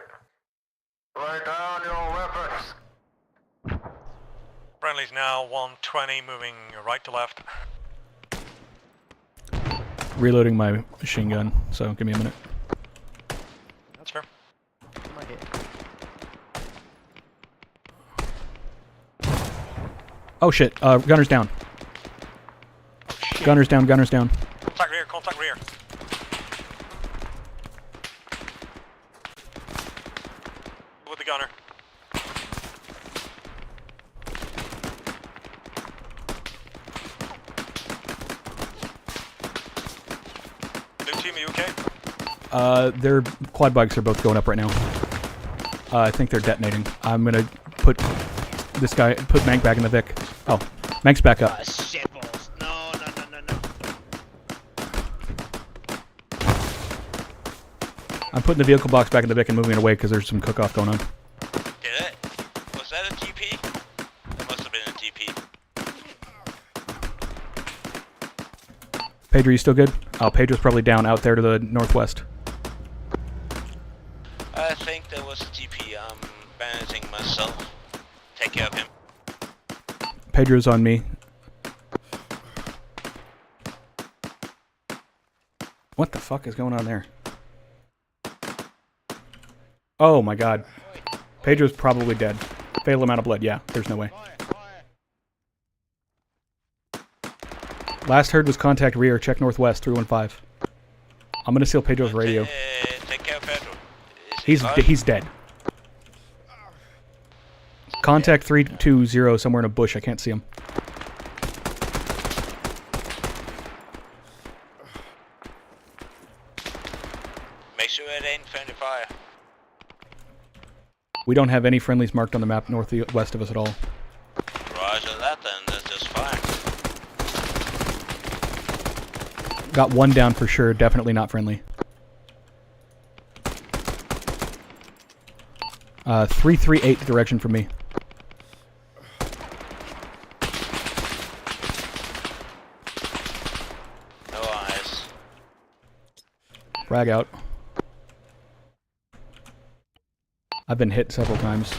Lay down your weapons. Friendly's now 120, moving right to left. Reloading my machine gun, so give me a minute. That's fair. Oh shit, gunner's down. Gunner's down, gunner's down. Contact rear. With the gunner. Blue team, are you okay? Their quad bikes are both going up right now. I think they're detonating. I'm gonna put this guy, put Mank back in the Vic. Oh, Mank's back up. Shitballs. No. I'm putting the vehicle box back in the Vic and moving it away because there's some cook-off going on. Did it? Was that a TP? That must have been a TP. Pedro, you still good? Oh, Pedro's probably down out there to the northwest. I think that was a TP. I'm bandaging myself. Take care of him. Pedro's on me. What the fuck is going on there? Oh my god. Pedro's probably dead. Fatal amount of blood. Yeah, there's no way. Last heard was contact rear. Check northwest 315. I'm gonna seal Pedro's radio. Take care of Pedro. He's dead. Contact 320 somewhere in a bush. I can't see him. Make sure it ain't friendly fire. We don't have any friendlies marked on the map northwest of us at all. Roger that then, that's just fine. Got one down for sure. Definitely not friendly. 338 direction from me. No eyes. Frag out. I've been hit several times.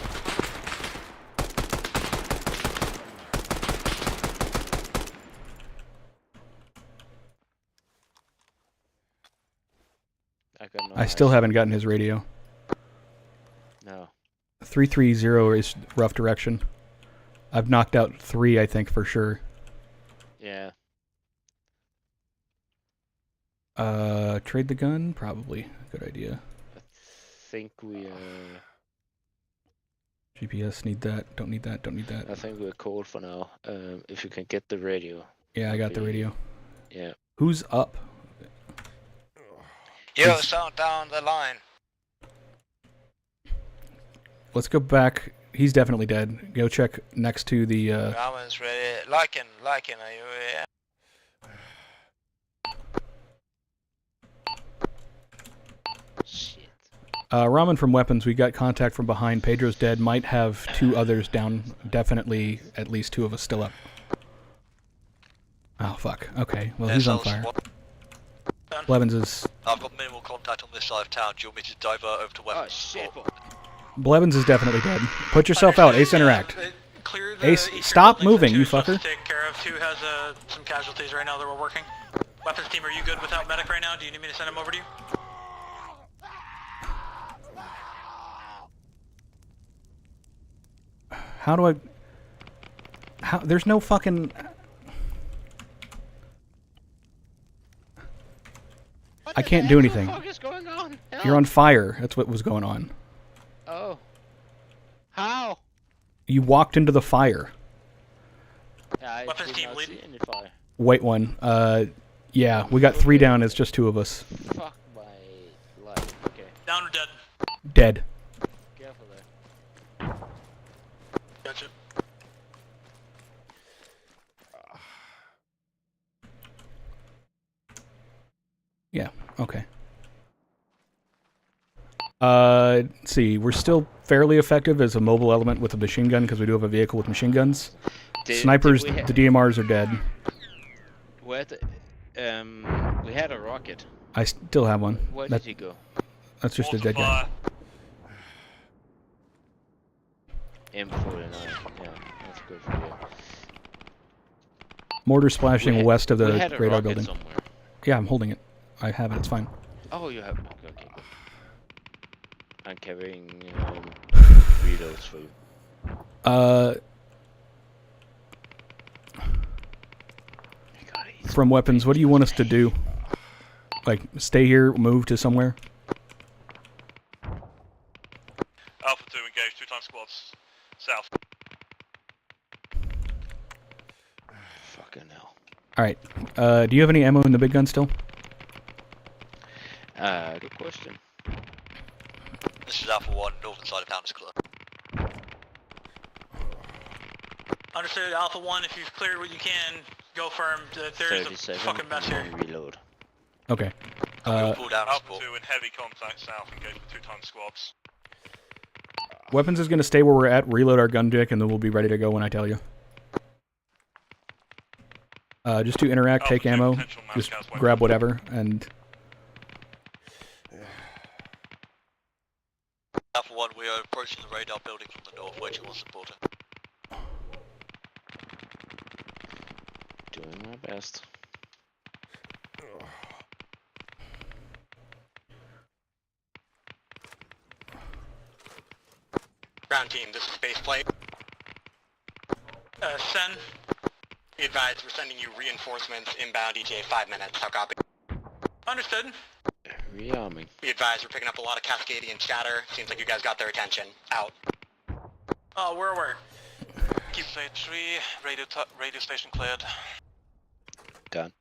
I still haven't gotten his radio. No. 330 is rough direction. I've knocked out 3, I think, for sure. Yeah. Trade the gun? Probably. Good idea. I think we GPS, need that. Don't need that. Don't need that. I think we're cold for now. If you can get the radio. Yeah, I got the radio. Yeah. Who's up? Yo, sound down the line. Let's go back. He's definitely dead. Go check next to the. Ramon's ready. Liking, are you? Yeah. Ramen from weapons. We got contact from behind. Pedro's dead. Might have 2 others down. Definitely at least 2 of us still up. Oh fuck. Okay. Well, he's on fire. Blevins is. I've got minimal contact on this side of town. Do you want me to divert over to weapons? Shit. Blevins is definitely dead. Put yourself out. Ace interact. Ace, stop moving, you fucker. Take care of. 2 has some casualties right now that we're working. Weapons team, are you good without medic right now? Do you need me to send him over to you? How do I... How... There's no fucking... I can't do anything. What the fuck is going on? You're on fire. That's what was going on. Oh. How? You walked into the fire. I Weapons did team not lead. see any fire. Wait one. Yeah, we got 3 down. It's just 2 of us. Fuck my life. Okay. Down or dead? Dead. Careful there. Gotcha. Yeah, okay. Let's see, we're still fairly effective as a mobile element with a machine gun because we do have a vehicle with machine guns. Snipers, the DMRs are dead. We had a rocket. I still have one. Where did he go? That's just a dead guy. M49. Yeah, that's good for you. Mortar splashing west of the we had a radar rocket building. somewhere. Yeah, I'm holding it. I have it. It's fine. Oh, you have. Okay, okay. I'm carrying reloads for you. From weapons, what do you want us to do? Like, stay here, move to somewhere? Alpha 2 engaged. 2 times squads. South. Fucking hell. Alright. Do you have any ammo in the big gun still? Good question. This is Alpha 1. Northern side of town is clear. Understood, Alpha 1. If you've cleared what you can, go firm. There is a fucking mess here. Reload. Okay. Pull down Alpha 2 in heavy contact south. Engaged with 2 times squads. Weapons is going to stay where we're at, reload our gun dick, and then we'll be ready to go when I tell you. Just to interact, take ammo, just grab whatever, and... Alpha 1, we are approaching the radar building from the north. Where do you want supporting? Doing my best. Ground team, this is base plate. Sen, be advised, we're sending you reinforcements inbound ETA 5 minutes. How copy? Understood. Rearming. Be advised, we're picking up a lot of Cascadian chatter. Seems like you guys got their attention. Out. Oh, we're aware. Keep plate 3, radio station cleared. Done.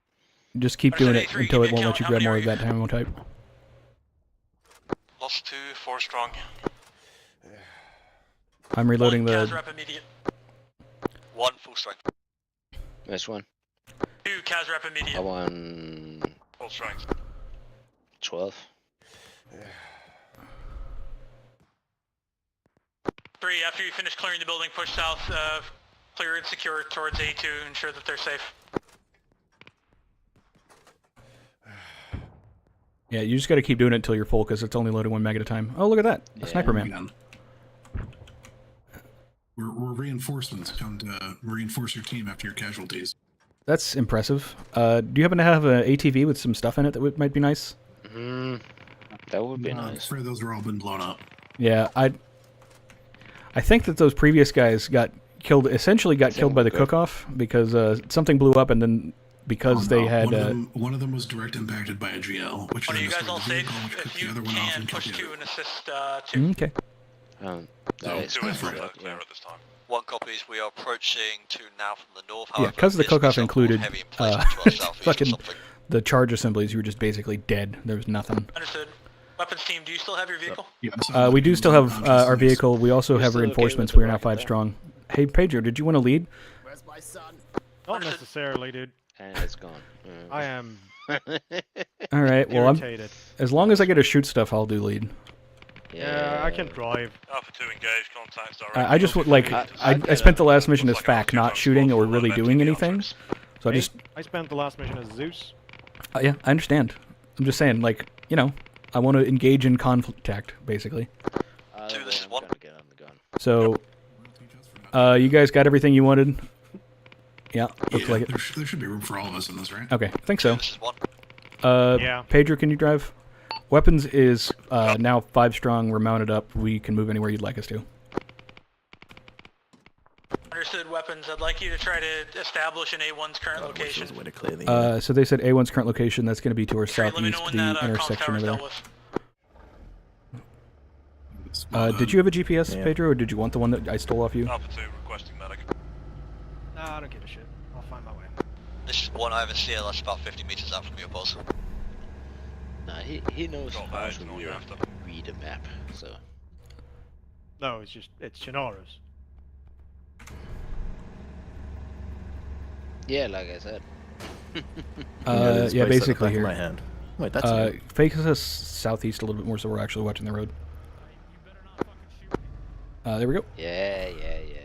Just keep doing it until it won't let you grab more of that ammo type. Lost 2, 4 strong. I'm reloading One, the... Cas rep immediate. 1 full strength. Nice one. 2 Cas rep immediate. I won... Full strength. 12. 3, after you finish clearing the building, push south, clear and secure towards A2, ensure that they're safe. Yeah, you just got to keep doing it until you're full, because it's only loading 1 mag at a time. Oh, look at that. A sniper man. We're reinforcements. Come to reinforce your team after your casualties. That's impressive. Do you happen to have an ATV with some stuff in it that might be nice? That would be I'm nice. afraid those are all been blown up. Yeah, I think that those previous guys got essentially got killed by the cook-off because something blew up, and then because they had one of them was direct impacted by a GL, which Are then you guys all destroyed the safe? vehicle, which If took you the other one off can, and killed push the 2 other. and assist 2. Okay. Two is clear at this time. One copies. We are approaching 2 now from the north. Yeah, However, because the it's cook-off myself included heavy inflation to our southeast or fucking something. the charge assemblies. You were just basically dead. There was nothing. Understood. Weapons team, do you still have your vehicle? We do still have our vehicle. We also have still okay reinforcements. with the We are now rocket 5 there? strong. Hey, Pedro, did you want to lead? Where's my son? Not necessarily, dude. And it's gone. I am All right. Well, irritated. as long as I get to shoot stuff, I'll do lead. Yeah, I can drive. Alpha 2 engaged. Contacts direct. I just would like I spent the last mission as FAC, not shooting or really doing anything. So I just I spent the last mission as Zeus. yeah, I understand. I'm just saying, like, you know, I want to engage in contact, basically. 2, this is 1. So, you guys got everything you wanted? Yeah, looks like it. There should be room for all of us in this, right? Okay, I think so. This is 1. Yeah. Pedro, can you drive? Weapons is now 5 strong. We're mounted up. We can move anywhere you'd like us to. Understood. Weapons, I'd like you to try to establish an A1's current location. So they said A1's current location. That's going to be to our Trey, let me southeast, know when the that intersection comms over tower's there. dealt with. Did you have a GPS, Pedro, or did you want the one that I stole off you? Alpha 2 requesting medic. Nah, I don't give a shit. I'll find my way. This is 1. I have a CLS about 50 meters out from your boss. Nah, he knows Got how that, to know what you're after. read a map, so. No, it's Chernarus. Yeah, like I said. Yeah, basically here. My hand. Wait, that's new. Focus us southeast a little bit more, so we're actually watching the road. There we go. Yeah.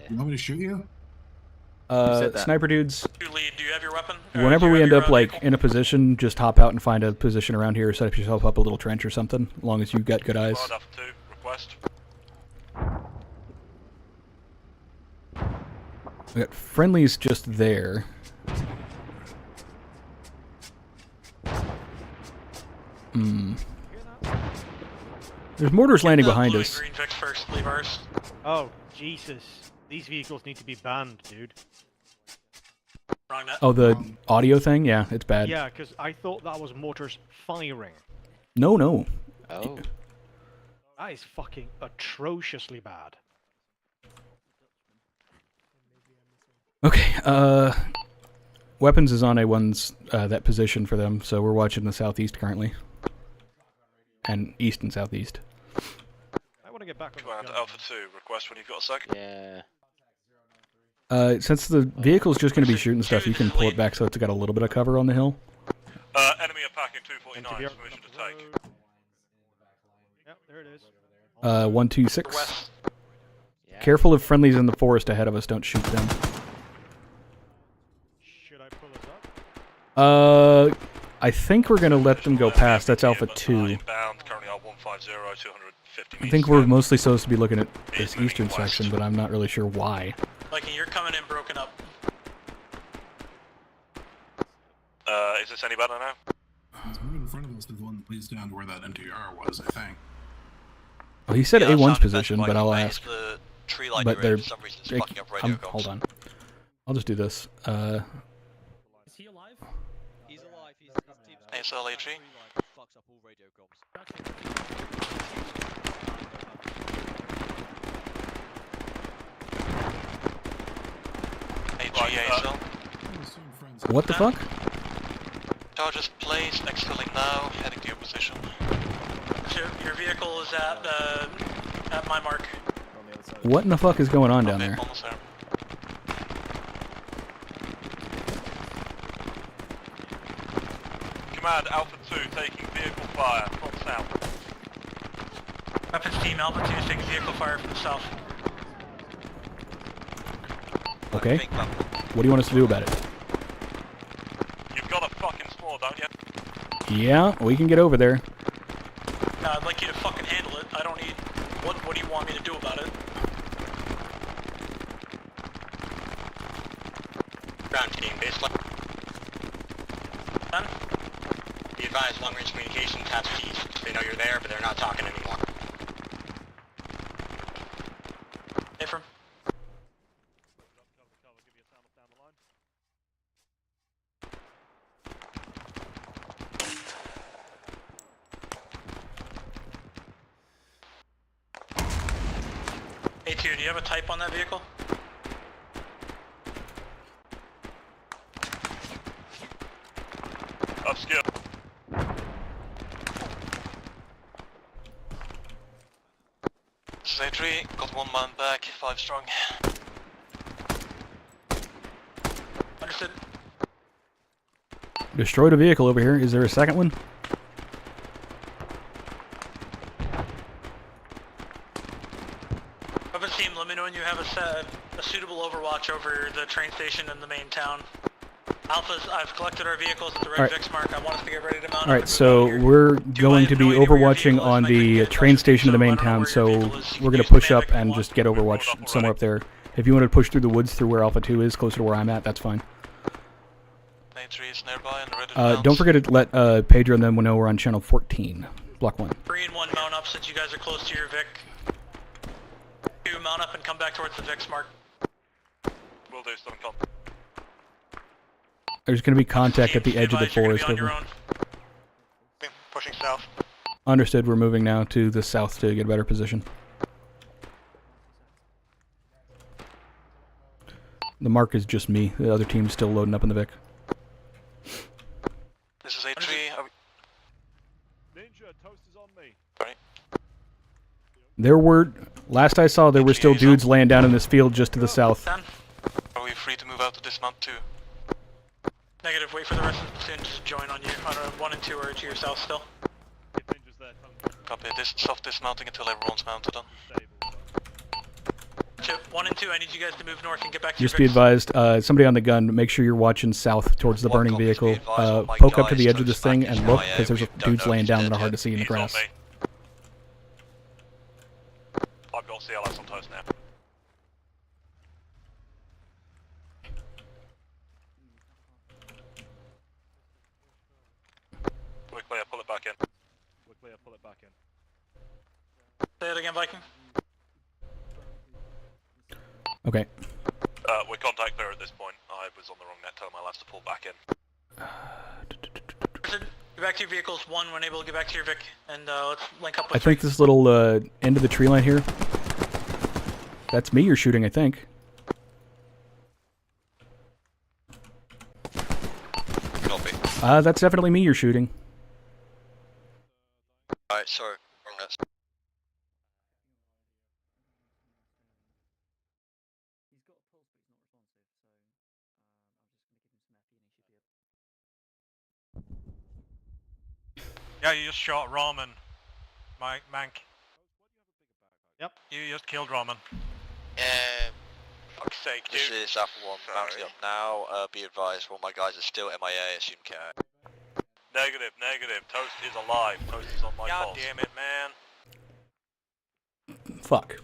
You want me to shoot you? Sniper dudes. You lead, do you have your weapon? Whenever we end up like in a position, just hop out and find a position around here. Set yourself up a little trench or something. As long as you've got good eyes. Alpha 2 request. We got friendlies just there. There's mortars landing behind us. Green Vic first, leave ours. Oh, Jesus. These vehicles need to be banned, dude. Wrong net. Oh, the audio thing? Yeah, it's bad. Yeah, because I thought that was mortars firing. No. Oh. That is fucking atrociously bad. Okay, weapons is on A1's, that position for them, so we're watching the southeast currently. And east and southeast. I want to get back on Command the gun. Alpha 2 request when you've got a sec. Yeah. Since the vehicle's just going to be shooting stuff, you can pull it back so it's got a little bit of cover on the hill. Enemy attacking 249, permission to take. Yep, there it is. 126. Careful of friendlies in the forest ahead of us, don't shoot them. Should I pull us up? I think we're going to let them go past. That's Alpha 2. Inbound, currently at 150, 250 I think we're mostly supposed to be looking at this eastern section, but I'm not really sure why. Like, you're coming in broken up. Is this any better now? It's right in front of us, the one that leads down to where that NTR was, I think. Well, he said Yeah, A1's sounded position, better, but I'll mate. ask. The tree line But you're they're... in, for some reason, it's fucking up radio comms. Hold on. I'll just do this. Is he alive? He's alive. His team's ASL-AG. fucks up all radio comms. ASL. What the fuck? Charges placed, exfilling now, heading to your position. Your vehicle is at my mark. What in the fuck is going on down there? Almost there. Command Alpha 2 taking vehicle fire from south. Weapons team, Alpha 2 is taking vehicle fire from the south. Okay. What do you want us to do about it? You've got a fucking score, don't you? Yeah, we can get over there. I'd like you to fucking handle it. I don't need... What do you want me to do about it? Ground team, baseline. Done? Be advised, long-range communication taps east. They know you're there, but they're not talking anymore. Affirm. do you have a type on that vehicle? Upskill. This is A3, got 1 man back, 5 strong. Understood. Destroyed a vehicle over here. Is there a second one? Weapons team, let me know when you have a suitable overwatch over the train station in the main town. Alphas, I've collected our vehicles at the red Vix mark. I want us to get ready to mount. Alright, so we're going to be overwatching on the train station of the main town, so we're going to push up and just get overwatch somewhere up there. If you want to push through the woods through where Alpha 2 is, closer to where I'm at, that's fine. Don't forget to let Pedro and them know we're on channel 14, block 1. 3 and 1 mount up since you guys are close to your Vic. 2 mount up and come back towards the Vix mark. Will do, something come. There's going to be contact at the edge of the forest. Over. Pushing south. Understood, we're moving now to the south to get a better position. The mark is just me. The other team's still loading up in the Vic. This is A3. Ninja, toast is on me. Right. There were, last I saw, there were still dudes laying down in this field just to the south. Are we free to move out to dismount too? Negative, wait for the rest of the platoon to join on you. On 1 and 2 are to your south still. Copy, soft dismounting until everyone's mounted on. 1 and 2, I need you guys to move north and get back to Just your be Vix. advised, somebody on the gun, make sure you're watching south towards the burning vehicle. Poke up to the edge of this thing and look, because there's dudes laying down that are hard to see in the grass. I've got CLS on toast now. We're clear, pull it back in. We're clear, pull it back in. Say it again, Viking. Okay. We're contact clear at this point. I was on the wrong net, tell my lads to pull back in. Get back to your vehicles, 1 when able to get back to your Vic, and let's link up with I think this little end of the tree line here, that's me you're shooting, I think. Copy. That's definitely me you're shooting. Alright, sorry, wrong net. Yeah, you just shot Ramen. Mank. Yep. You just killed Ramen. Fuck's sake, this is Alpha 1, mounting up now. Be advised, all my guys are still MIA, assume care. Negative, negative. Toast is alive. Toast is on my God pulse. damn it, man. Fuck.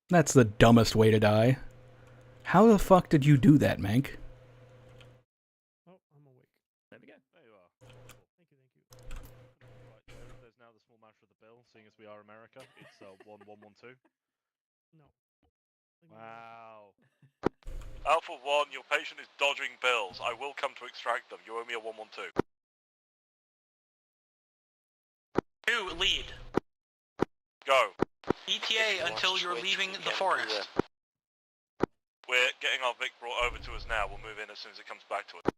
That's the dumbest way to die. How the fuck did you do that, Mank? Oh, I'm awake. There we go. There you are. Thank you, thank you. Right, there's now the small match of the bill, seeing as we are America. It's 1112. No. Wow. Alpha 1, your patient is dodging bills. I will come to extract them. You owe me a 112. 2, lead. Go. ETA until you're leaving the forest. We're getting our Vic brought over to us now. We'll move in as soon as it comes back to us.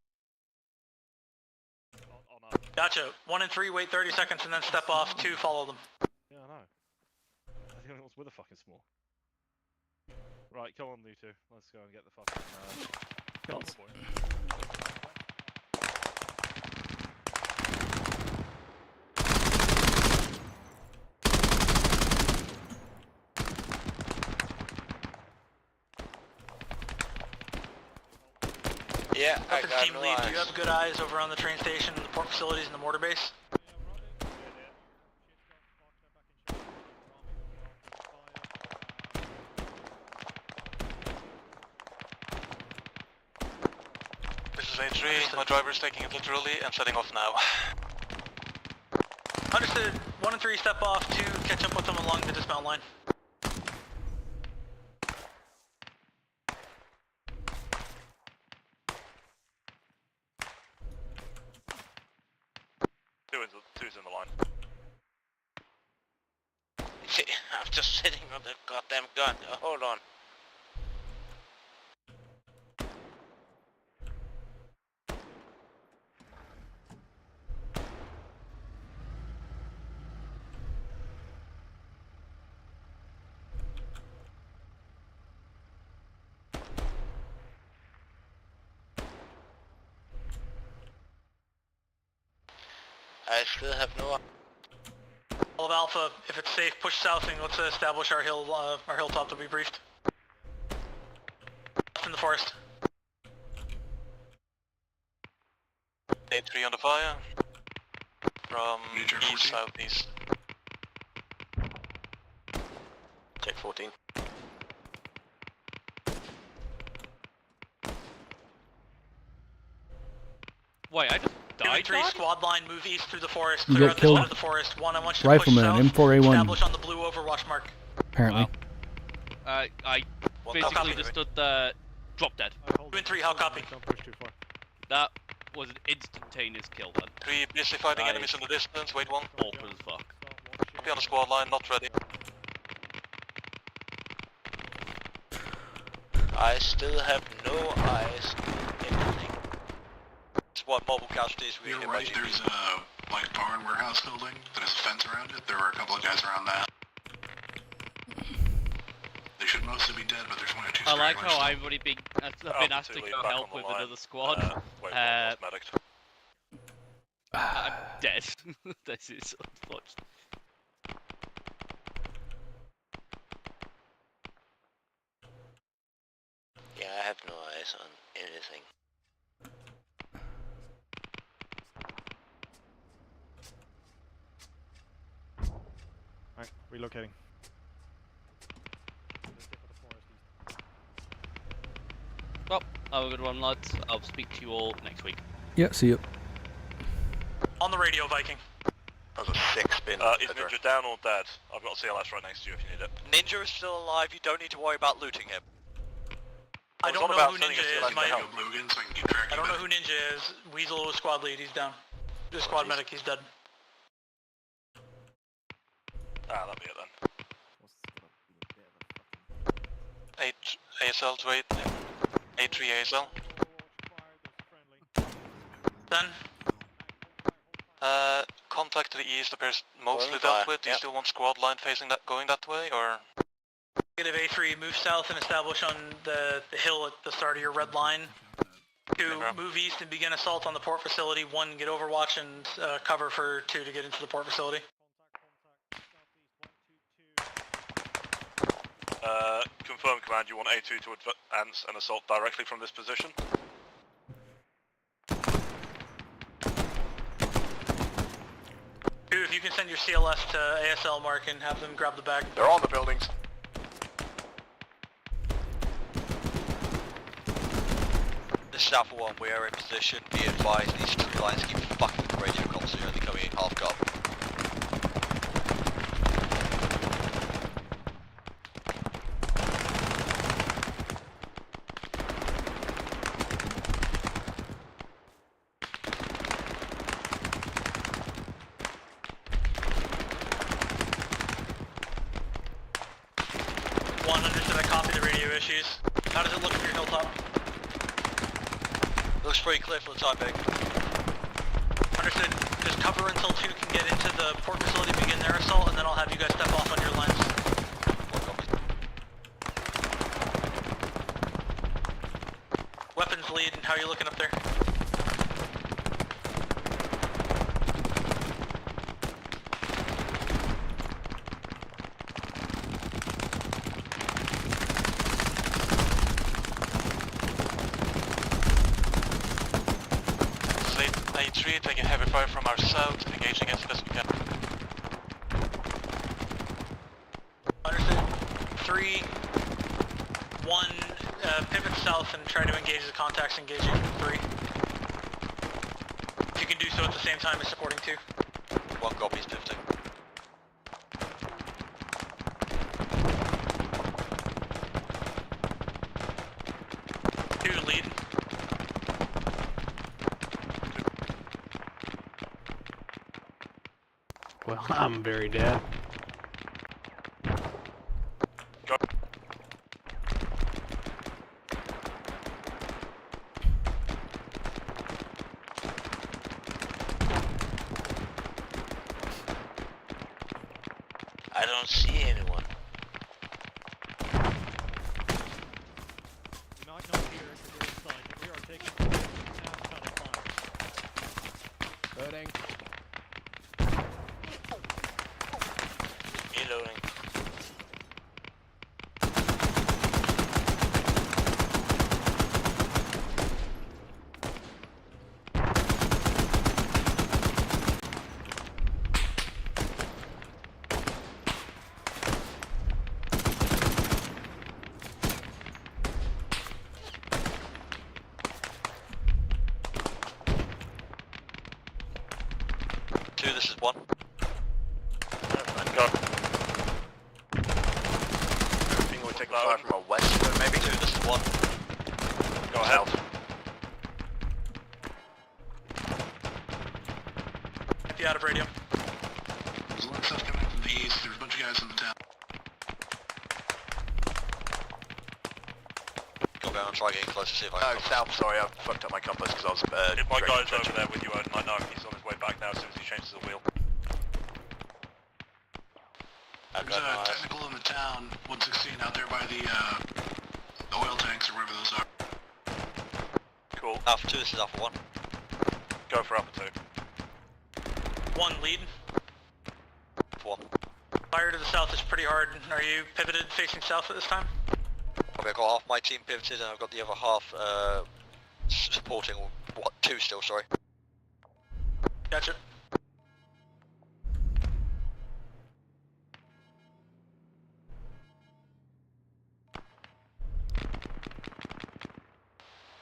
Gotcha. 1 and 3, wait 30 seconds and then step off. 2, follow them. Yeah, I know. I think it was with a fucking small. Right, come on, you two. Let's go and get the fucking. Yeah, Weapons team lead, do you have good eyes over on the train station, the port facilities, and the mortar base? This is A3, my driver is taking it literally and setting off now. Understood. 1 and 3, step off. 2, catch up with them along the dismount line. Two's in the line. I'm just sitting on the goddamn gun. Hold on. I still have no. All of Alpha, if it's safe, push south and let's establish our hilltop to be briefed. In the forest. 8-3 on the fire. From east southeast. Take 14. Wait, I just died. 2 and 3 squad line, move east through the forest. You Clear get out this killed. side of the forest. 1, I want you to Rifleman, push south. M4A1. Establish on the blue Overwatch mark. Apparently. I How basically copy? just stood there, drop dead. 2 and 3, how copy? Don't push too far. That was an instantaneous kill then. 3 busy fighting Nice. enemies in the distance, wait 1. Awkward as fuck. Be on the squad line, not ready. I still have no eyes on anything. It's what mobile casualties we You're get right, there's a like barn warehouse building that has a fence around it. There were a couple of guys around that. They should mostly be dead, but there's 1 or 2 I like stragglers how still. I've already been asked to come help with another squad. Wait, I'm dead. This is unfortunate. Yeah, I have no eyes on anything. Alright, relocating. Well, have a good one, lads. I'll speak to you all next week. Yeah, see you. On the radio, Viking. That was a 6-spin. Is Ninja down or dead? I've got CLS right next to you if you need it. Ninja is still alive, you don't need to worry about looting him. I don't know who Ninja is. I don't know who Ninja is. Weasel was squad lead, he's down. The squad medic, he's dead. Ah, that'll be it then. 8 ASL to 8. 8-3 ASL. Then? Contact to the east appears mostly Going dealt fire, with. Do you still want squad line facing that, going that way, or? Negative A3, move south and establish on the hill at the start of your red line. 2, move east and begin assault on the port facility. 1, get overwatch and cover for 2 to get into the port facility. Confirm command, you want A2 to advance and assault directly from this position? If you can send your CLS to ASL mark and have them grab the bag. They're on the buildings. This is Alpha 1, we are in position. Be advised, these 3 lines keep fucking the radio comms, so you're only coming in half guard. How does it look from your hilltop? Looks pretty clear for the time being. Understood. Just cover until 2 can get into the port facility, begin their assault, and then I'll have you guys step off on your lines. Weapons lead, and how are you looking up there? Taking heavy fire from our south, engaging as best we can. Understood. 3, 1, pivot south and try to engage the contacts engaging 3. If you can do so at the same time as supporting 2. 1 copy is pivoting. Lead. Well, I'm very dead. don't see anyone. We might not hear it from your side, but we are taking outside fire. Loading. Reloading. Two, this is one. Go. I think we'll take a fire from our west, maybe. Two, this is one. Go ahead. Be out of radio. There's a lot of stuff coming from the east. There's a bunch of guys in the town. Go down and try getting close to see if I No, can. south, sorry, I fucked up my compass because I was If my guy's trenching. over there with you, I know he's on his way back now as soon as he changes the wheel. There's a technical in the town, 116 out there by the oil tanks or wherever those are. Cool. Alpha 2, this is Alpha 1. Go for Alpha 2. One lead. One. Fire to the south is pretty hard. Are you pivoted facing south at this time? Okay, I've got half my team pivoted and I've got the other half supporting, what, 2 still, sorry. Gotcha.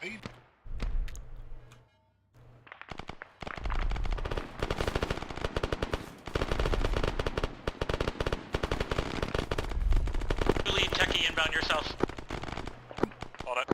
Hey. Lead techie inbound your south. On it.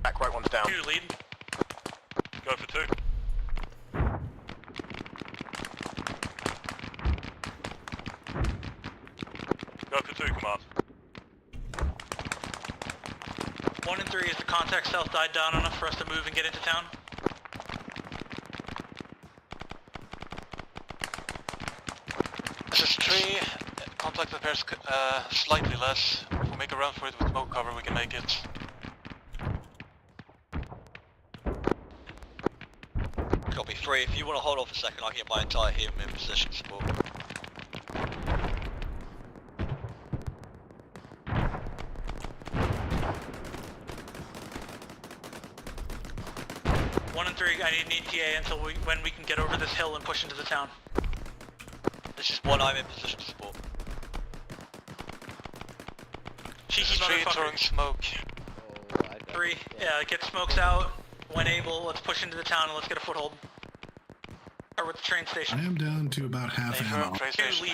Back right one's down. 2 lead. Go for 2. Go for 2, command. 1 and 3 is the contact south died down enough for us to move and get into town. This is 3. Contact appears slightly less. If we make a run for it with smoke cover, we can make it. Copy 3. If you want to hold off a second, I can get my entire team in position support. One and 3, I need an ETA until when we can get over this hill and push into the town. This is 1, I'm in position to support. Cheeky This is 3 motherfucker. throwing smoke. 3, yeah, get smokes out. When able, let's push into the town and let's get a foothold. Or with the train station. I am down to about half ammo. 2 lead.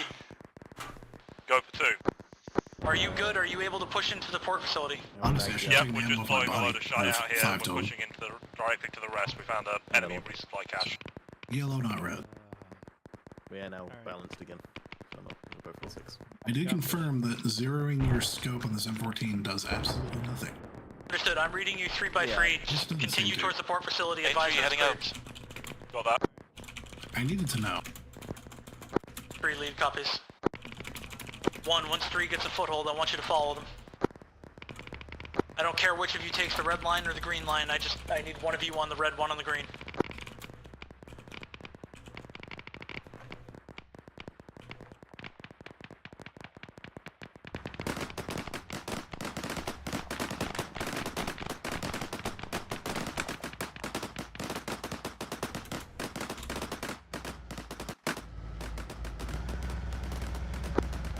Go for 2. Are you good? Are you able to push into the port facility? Honestly, I should Yep, take we're the just ammo for my blowing a load body. of shot I have out here 5 and we're total. pushing into directly to the rest. We found an enemy resupply cache. Yellow, not red. We are now balanced again. I'm up. We're both 6. I did confirm that zeroing your scope on this M14 does absolutely nothing. Understood. I'm reading you 3 by 3. Just doesn't Continue seem to. towards the port facility. A3 Advise us heading clear. out. Got that. I needed to know. 3 lead copies. 1, once 3 gets a foothold, I want you to follow them. I don't care which of you takes the red line or the green line. I need one of you on the red, one on the green.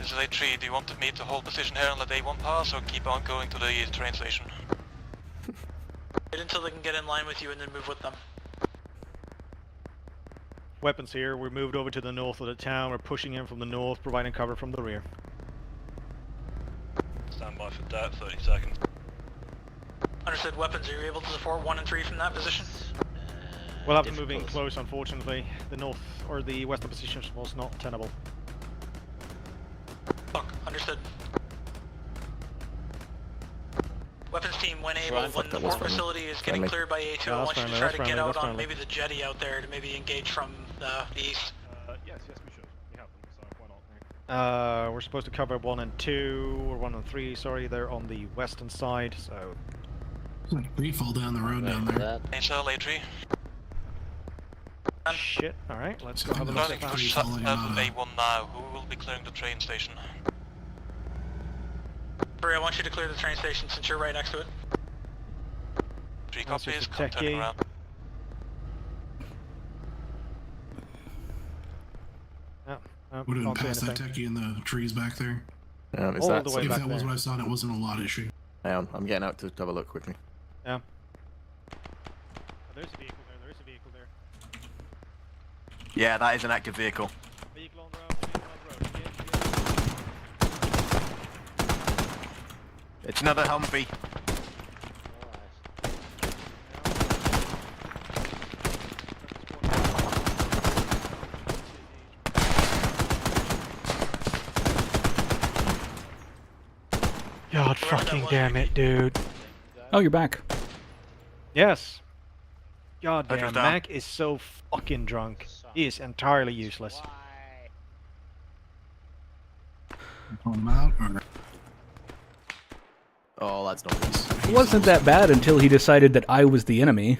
This is A3. Do you want me to hold position here and let A1 pass, or keep on going to the train station? Wait until they can get in line with you and then move with them. Weapons here. We're moved over to the north of the town. We're pushing in from the north, providing cover from the rear. Stand by for that, 30 seconds. Understood. Weapons, are you able to support 1 and 3 from that position? We'll have to move in close, unfortunately. The north or the western position was not tenable. Fuck, understood. Weapons team, when able, when the port facility is getting cleared by A2, I want you to try to get out on maybe the jetty out there to maybe engage from the east. Yes, we should. We have them, so why not? We're supposed to cover 1 and 2, or 1 and 3, sorry, they're on the western side, so... Free fall down the road down there. HL, A3. Shit, alright, let's go have a look at that. A1 now. Who will be clearing the train station? Barry, I want you to clear the train station since you're right next to it. 3 copies, come turning around. Would have been past that techie in the trees back there. Is that, if that was what I saw, it wasn't a lot issue. Hang on, I'm getting out to have a look quickly. Yeah. There's a vehicle there, there is a vehicle there. Yeah, that is an active vehicle. Vehicle on the road, It's another Humvee. God fucking damn it, dude. Oh, you're back. Yes. God damn, Mac is so fucking drunk. He is entirely useless. Pull him out, or... Oh, that's not nice. It wasn't that bad until he decided that I was the enemy.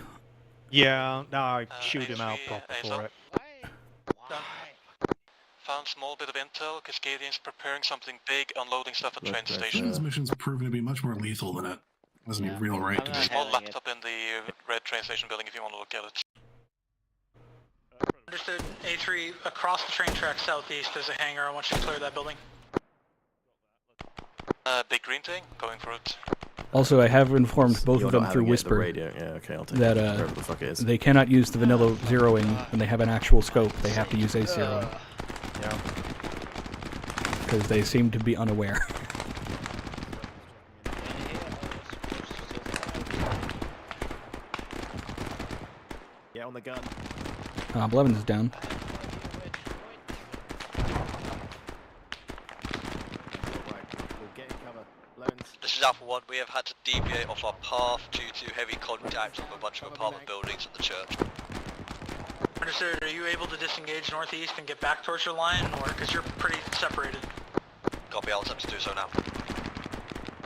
Yeah, no, I shoot him out proper for it. Found small bit of intel. Cascadians preparing something big, unloading stuff at train station. This mission's proven to be much more lethal than it has any real right to be. Small laptop in the red train station building if you want to look at it. Understood. A3, across the train track southeast, there's a hangar. I want you to clear that building. Big green thing, going for it. Also, I have informed both of them through Whisper radio. Yeah, okay, I'll take that whatever the fuck it is. they cannot use the vanilla zeroing when they have an actual scope. They have to use a zeroing. Yeah. Because they seem to be unaware. Get on the gun. Blevins is down. This is Alpha 1. We have had to deviate off our path due to heavy contact with a bunch of apartment buildings at the church. Understood. Are you able to disengage northeast and get back towards your line, or because you're pretty separated? Copy, I'll attempt to do so now.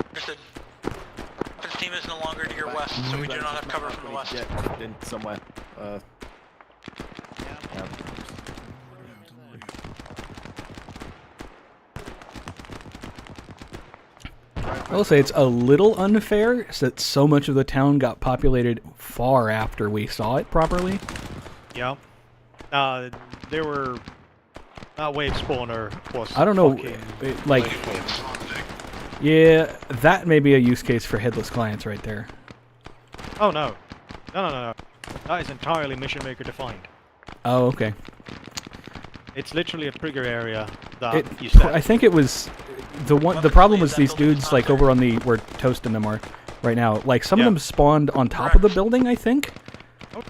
Understood. Weapons team is no longer to your west, so we do not have cover from the west. Yeah, in somewhere. Yeah. I will say it's a little unfair that so much of the town got populated far after we saw it properly. Yeah. There were... wave spawner was... I don't know, like... Yeah, that may be a use case for headless clients right there. Oh, no. No. That is entirely Mission Maker defined. Oh, okay. It's literally a trigger area that you I think it was... The problem was these dudes, like, over on the... where Toast and them are right now. Like, some of them spawned on top of the building, I think?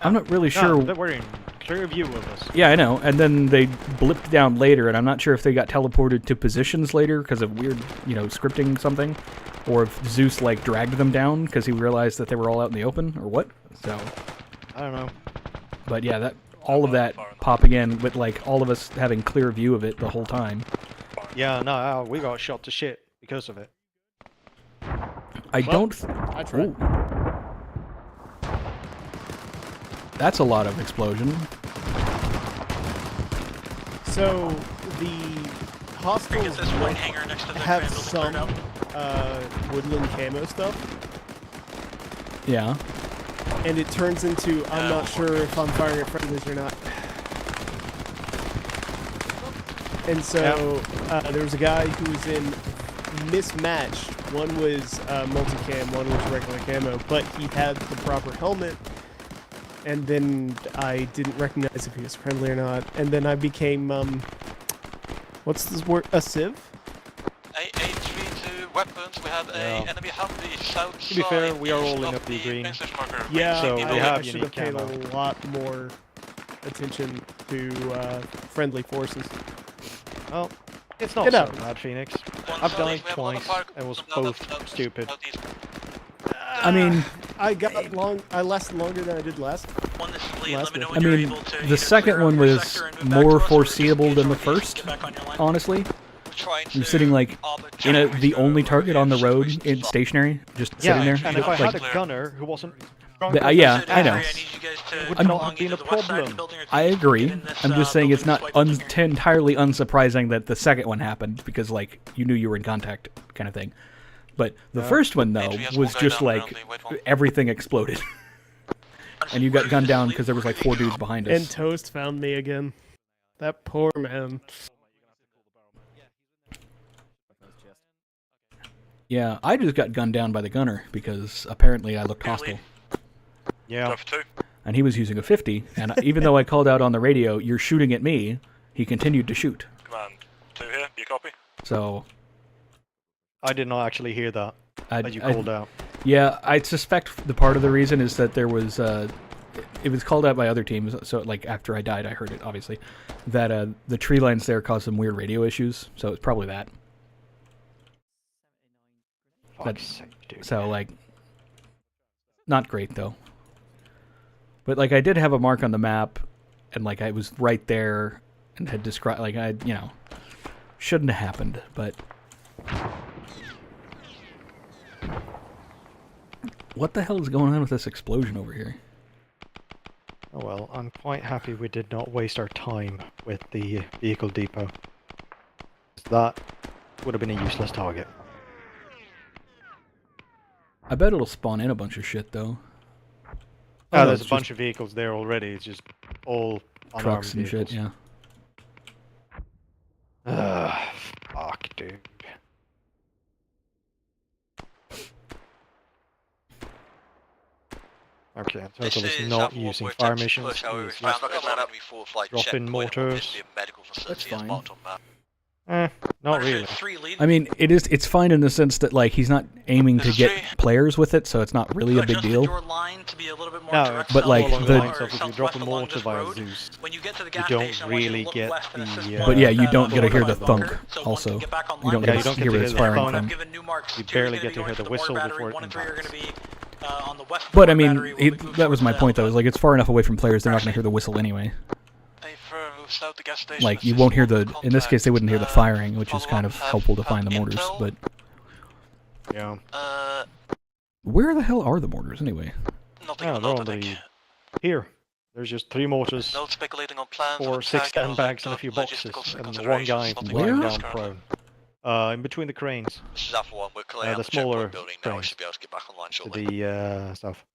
I'm not really sure... No, we're in clear view of us. Yeah, I know. And then they blipped down later, and I'm not sure if they got teleported to positions later because of weird, scripting something, or if Zeus, like, dragged them down because he realized that they were all out in the open, or what. So... I don't know. But yeah, all of that popping in with, like, all of us having clear view of it the whole time. Yeah, no, we got shot to shit because of it. I tried. That's a lot of explosion. So the hostiles have some woodland camo stuff. Yeah. And it turns into I'm not sure if I'm firing at friendlies or not. And so there was a guy who was in mismatched. One was multicam, one was regular camo, but he had the proper helmet. And then I didn't recognize if he was friendly or not. And then I became, what's this word? A civ? A3 to weapons, we have a enemy Humvee south To be fair, we are all in up the green. Yeah, so we I have should unique have paid camo. a lot more attention to friendly forces. Well, it's not Get so out. bad, Phoenix. I've died twice and was both stupid. I mean, I lasted longer than I did last. I mean, the second one was more foreseeable than the first, honestly. You're sitting like in the only target on the road, in stationary, just sitting there. And if I like, had a gunner who wasn't yeah, I know. it would not have been a problem. I agree. I'm just saying it's not entirely unsurprising that the second one happened because, like, you knew you were in contact, kind of thing. But the first one, though, was just like everything exploded, and you got gunned down because there was like 4 dudes behind us. And Toast found me again. That poor man. Yeah, I just got gunned down by the gunner because apparently I looked hostile. Yeah. And he was using a 50, and even though I called out on the radio, "You're shooting at me," he continued to shoot. Command 2 here, you copy? So I did not actually hear that. That you called out. Yeah, I suspect the part of the reason is that there was it was called out by other teams. So like after I died, I heard it obviously that the tree lines there caused some weird radio issues. So it's probably that. So like, not great though. But like I did have a mark on the map, and like I was right there, and had described like shouldn't have happened, but. What the hell is going on with this explosion over here? Oh well, I'm quite happy we did not waste our time with the vehicle depot. That would have been a useless target. I bet it'll spawn in a bunch of shit, though. Oh, there's a bunch of vehicles there already. It's just all unarmed trucks and vehicles. shit, yeah. Fuck, dude. Okay, Total is not using fire missions. He's dropping mortars. That's fine. Not really. I mean, it's fine in the sense that like he's not aiming to get players with it, so it's not really a big deal. No, but like if you drop a mortar via Zeus, you don't really get the. But yeah, you don't get to hear the thunk. Also, you don't get to hear where it's firing from. You barely get to hear the whistle before it impacts. But I mean, that was my point though. Is like it's far enough away from players, they're not going to hear the whistle anyway. Like you won't hear the. In this case, they wouldn't hear the firing, which is kind of helpful to find the mortars. But yeah, where the hell are the mortars anyway? Oh, they're on the here. There's just 3 mortars, 4 6 sandbags, and a few boxes, and one guy lying down prone. In between the cranes. This is Alpha 1, we're clear the smaller building now, we cranes. should be able to get back online shortly. The stuff.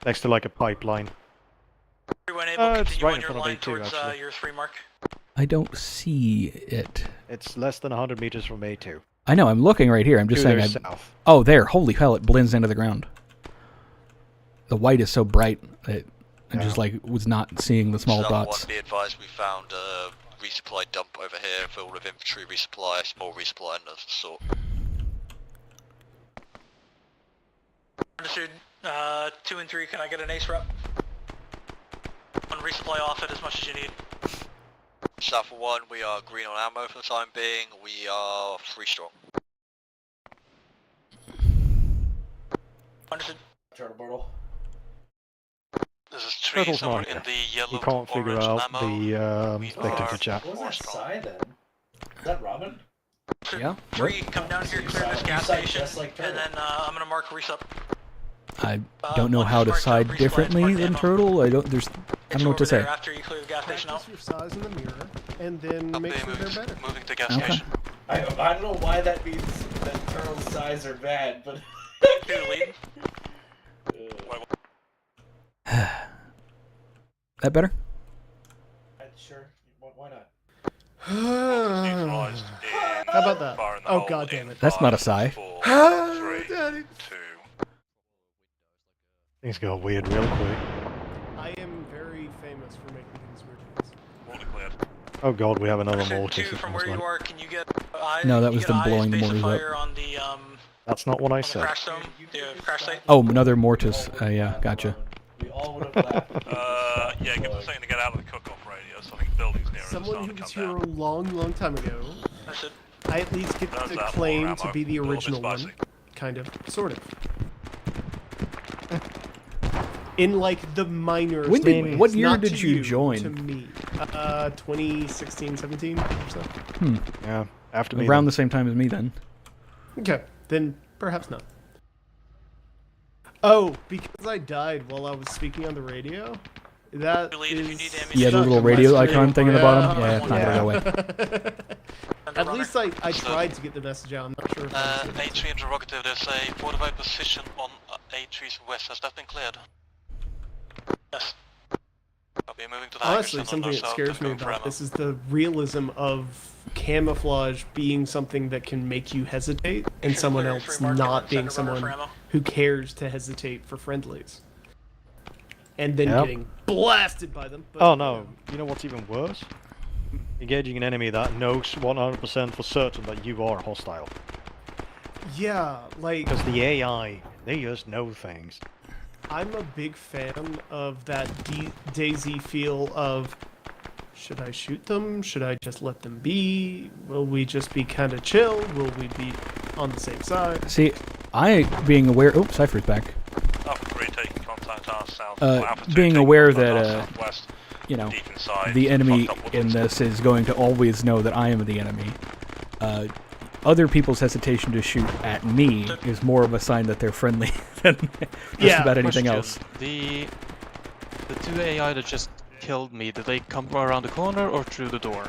Next to like a pipeline. It's right in front of A2 actually. Your 3 mark. I don't see it. It's less than 100 meters from A2. I know. I'm looking right here. I'm just saying. South. Oh, there! Holy hell! It blends into the ground. The white is so bright that I just like was not seeing the small dots. Be advised, we found a resupply dump over here filled with infantry resupply, small resupply, and of sort. Understood. 2 and 3, can I get an ace rep? 1 resupply off it as much as you need. Alpha 1, we are green on ammo for the time being. We are 3 strong. Understood. Turtle Portal. There's a tree Turtle's somewhere not in here. the yellow You can't figure orange out ammo. the spectator chat. What was that sigh then? Is that Robin? Yeah. 3, come down here, clear this gas station, and then I'm gonna mark resup. I don't know how to side differently than Turtle. I don't know what to say. After you clear the gas station out. Practice your size in the mirror, and then make sure they're better. Moving to gas Okay. station. I don't know why that means that Turtle's size are bad, but. That better? Sure. Why not? How about that? Oh, god damn it. That's not a sigh. Daddy. Things got weird real quick. I am very famous for making things weird. Water cleared. Oh god, we have another mortar. From where you are, can you get eyes? No, that you was get them eyes blowing the base of mortars up. fire on the That's not what I on the said. crash zone, the crash site. Oh, another mortis. Yeah, gotcha. We all would have laughed. Yeah, give them a second to get out of the cook-off radius. I think buildings near Someone who was here a long time ago. I at least get There's to that claim more to ammo. be the A little bit original one. spicy. Kind of. Sort of. In like the minor. When did- ways, what year not did to you join? To me. 2016, 17 or so. Yeah, after me. Around the same time as me, then. Okay, then perhaps not. Oh, because I died while I was speaking on the radio? That is... Yeah, the little radio icon thing in the bottom? Yeah, it's not gonna go away. At least I tried to get the message out. I'm not sure if I was A3 interrogative, there's a fortified position on A3's west. Has that been cleared? Yes. I'll be moving to the Honestly, Hangerson on something the that south scares and me going for about ammo. this is the realism of camouflage being something that can make you hesitate, and someone else not being someone who cares to hesitate for friendlies. And then Yep. getting blasted by them. But, Oh no, you know what's even worse? Engaging an enemy that knows 100% for certain that you are hostile. Yeah, like... Because the AI, they just know things. I'm a big fan of that DayZ feel of, should I shoot them? Should I just let them be? Will we just be kind of chill? Will we be on the same side? See, I, being aware... Oops, Cypher's back. Alpha 3 taking contact our south. Alpha 2 Being taking aware contact our that, southwest. you know, Deep inside, the enemy fucked up in woodlands. this is going to always know that I am the enemy. Other people's hesitation to shoot at me is more of a sign that they're friendly than just about anything else. The two AI that just killed me, did they come around the corner or through the door?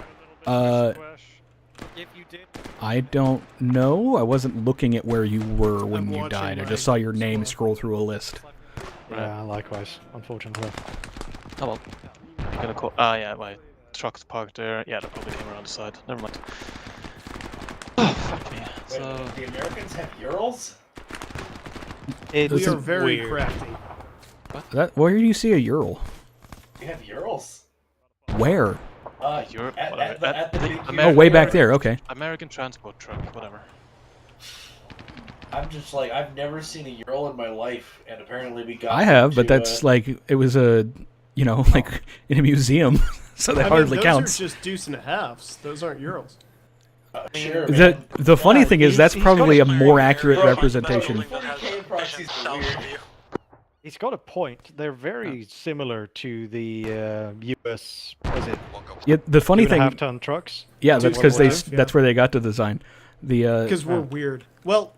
I don't know. I wasn't looking at where you were when you died. I just saw your name scroll through a list. Yeah, likewise, unfortunately. Oh well. I'm gonna call. Ah, yeah, my truck's parked there. Yeah, they probably came around the side. Never mind. Oh, fuck me. So. The Americans have Urals? We are very crafty. Where do you see a Ural? We have Urals? Where? At the big Oh, way back there. Okay. American transport truck, whatever. I'm just like, I've never seen a Ural in my life, and apparently we got I have, but to, that's like it was a, you know, like in a museum, so that I mean, hardly those counts. are just deuce and a halves. Those aren't Urals. Sure, The funny thing is that's he's probably a got more accurate representation. He's got a point. They're very similar to the US. Was it? Yeah, the funny thing. 2.5-ton trucks. Yeah, that's because that's where they got the design. The Because we're weird. Well,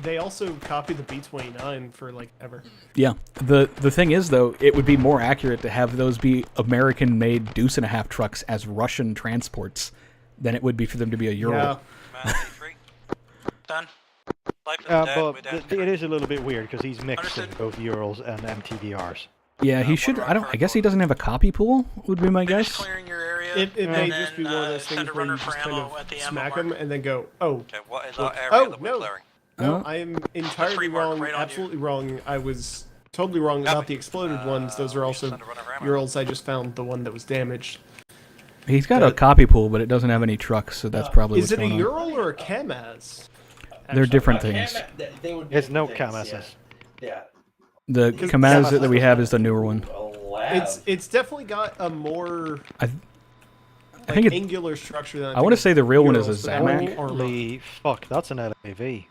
they also copied the B-29 for like ever. Yeah. The thing is though, it would be more accurate to have those be American-made deuce and a half trucks as Russian transports than it would be for them to be a Ural. Yeah. Done. But it is a little bit weird because he's mixing both Urals and MTVRs. Yeah, he should. I guess he doesn't have a copy pool. Would be my guess. It may just be one of those things where you just kind of smack them and then go, oh. Okay, what is well, our area oh, that we're no. clearing? No, I am entirely wrong, absolutely wrong. I was totally wrong about the exploded ones. Those are also Urals. I just found the one that was damaged. He's got a copy pool, but it doesn't have any trucks, so that's probably Is what's it a going on. Ural or a Kamaz? They're different things. There's no Kamazes. Yeah. The Kamaz that we have is the newer one. It's definitely got a more I think angular structure than I want to say the real one is a Urals, but Zamac. Holy fuck, that's an LAV.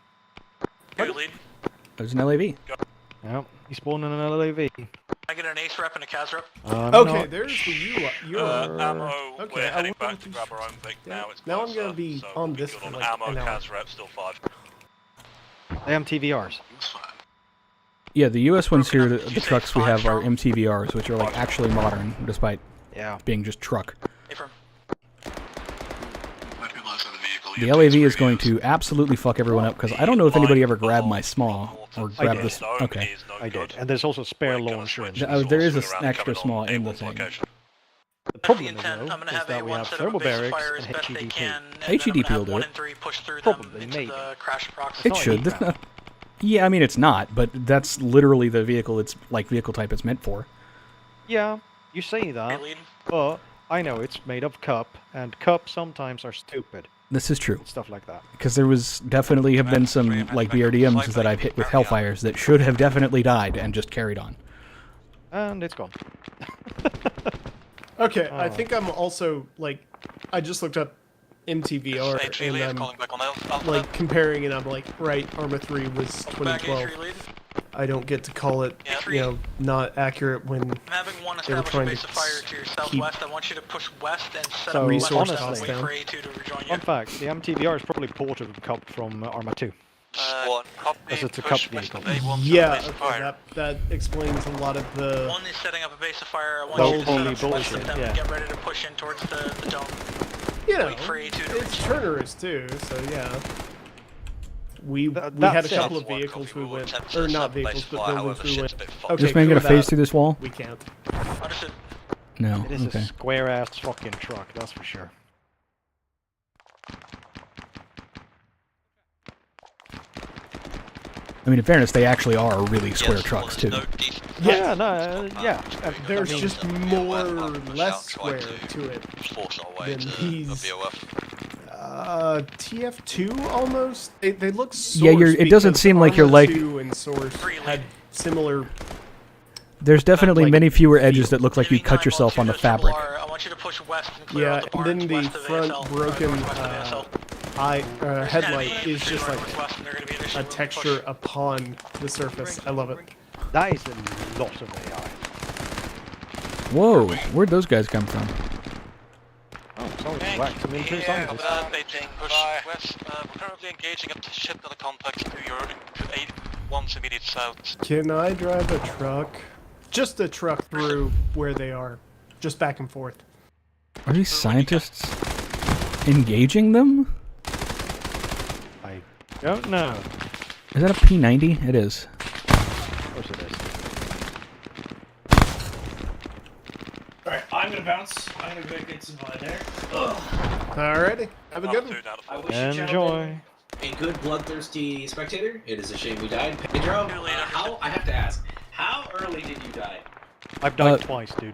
There's an LAV. Yeah, he spawned in an LAV. I get an ace rep and a Kaz rep. Okay, there's the U. Ammo, Okay, we're I heading wonder back to grab our own Vic now. It's now I'm closer, gonna be so on we'll this good for on like ammo, an hour. Kaz rep, still 5. The MTVRs. Yeah, the US ones here, the trucks we have are MTVRs, which are like actually modern, despite being just truck. Might be less of the vehicle The LAV is going to absolutely fuck everyone up, because I don't know if anybody ever grabbed my small, or grabbed this. Okay. I did. And there's also spare launcher. There is an extra small in the thing. The problem, though, is that we have thermal barracks and HEDP. HEDP will do it. Probably, maybe. It should. Yeah, I mean, it's not, but that's literally the vehicle, it's like vehicle type it's meant for. Yeah, you say that, but I know it's made of cup, and cup sometimes are stupid. This is true. Stuff like that. Because there was definitely have been some, like, BRDMs that I've hit with Hellfires that should have definitely died and just carried on. And it's gone. Okay, I think I'm also, like, I just looked up MTVR, and I'm, like, comparing, and I'm like, right, Arma 3 was 2012. I don't get to call it, you know, not accurate when they were trying to keep I want you to push west and set so, up resource west costs down. for A2 to rejoin you. Fun fact, the MTVR is probably ported cup from Arma 2. Because it's a cup vehicle. Yeah, okay, that explains a lot of the... One is setting up a base of fire. I want you to set up west of them and get ready to push in towards the dome. You know, Wait for A2 to it's Chernarus too, so yeah. We had a couple of vehicles we went, or not vehicles, but buildings we went. Okay, This man gonna phase through this wall? We can't. No. It is Okay. a square ass fucking truck, that's for sure. I mean, in fairness, they actually are really square trucks too. Yeah, no, yeah. There's just more or less square to it than these. TF2 almost. They look. Yeah, it doesn't seem like you're like. And Source had similar. There's definitely many fewer edges that look like you cut yourself on the fabric. I want you to push west and clear Yeah, out the and then barns the west of front ASL, broken west of ASL. headlight is just like a texture upon the surface. I love it. That is a lot of AI. Whoa, where'd those guys come from? Oh, someone whacked some military scientists. Beijing, push west. We're currently engaging a shipbuilder complex to your one's immediate south. Can I drive a truck? Just a truck through where they are. Just back and forth. Are these scientists engaging them? I don't know. Is that a P90? It is. Of course it is. Alright, I'm gonna bounce. I'm gonna go get some blood there. Alrighty, have a good one. I wish you Enjoy. gentlemen a good bloodthirsty spectator. It is a shame we died. Pedro, how, I have to ask, how early did you die? I've died twice, dude.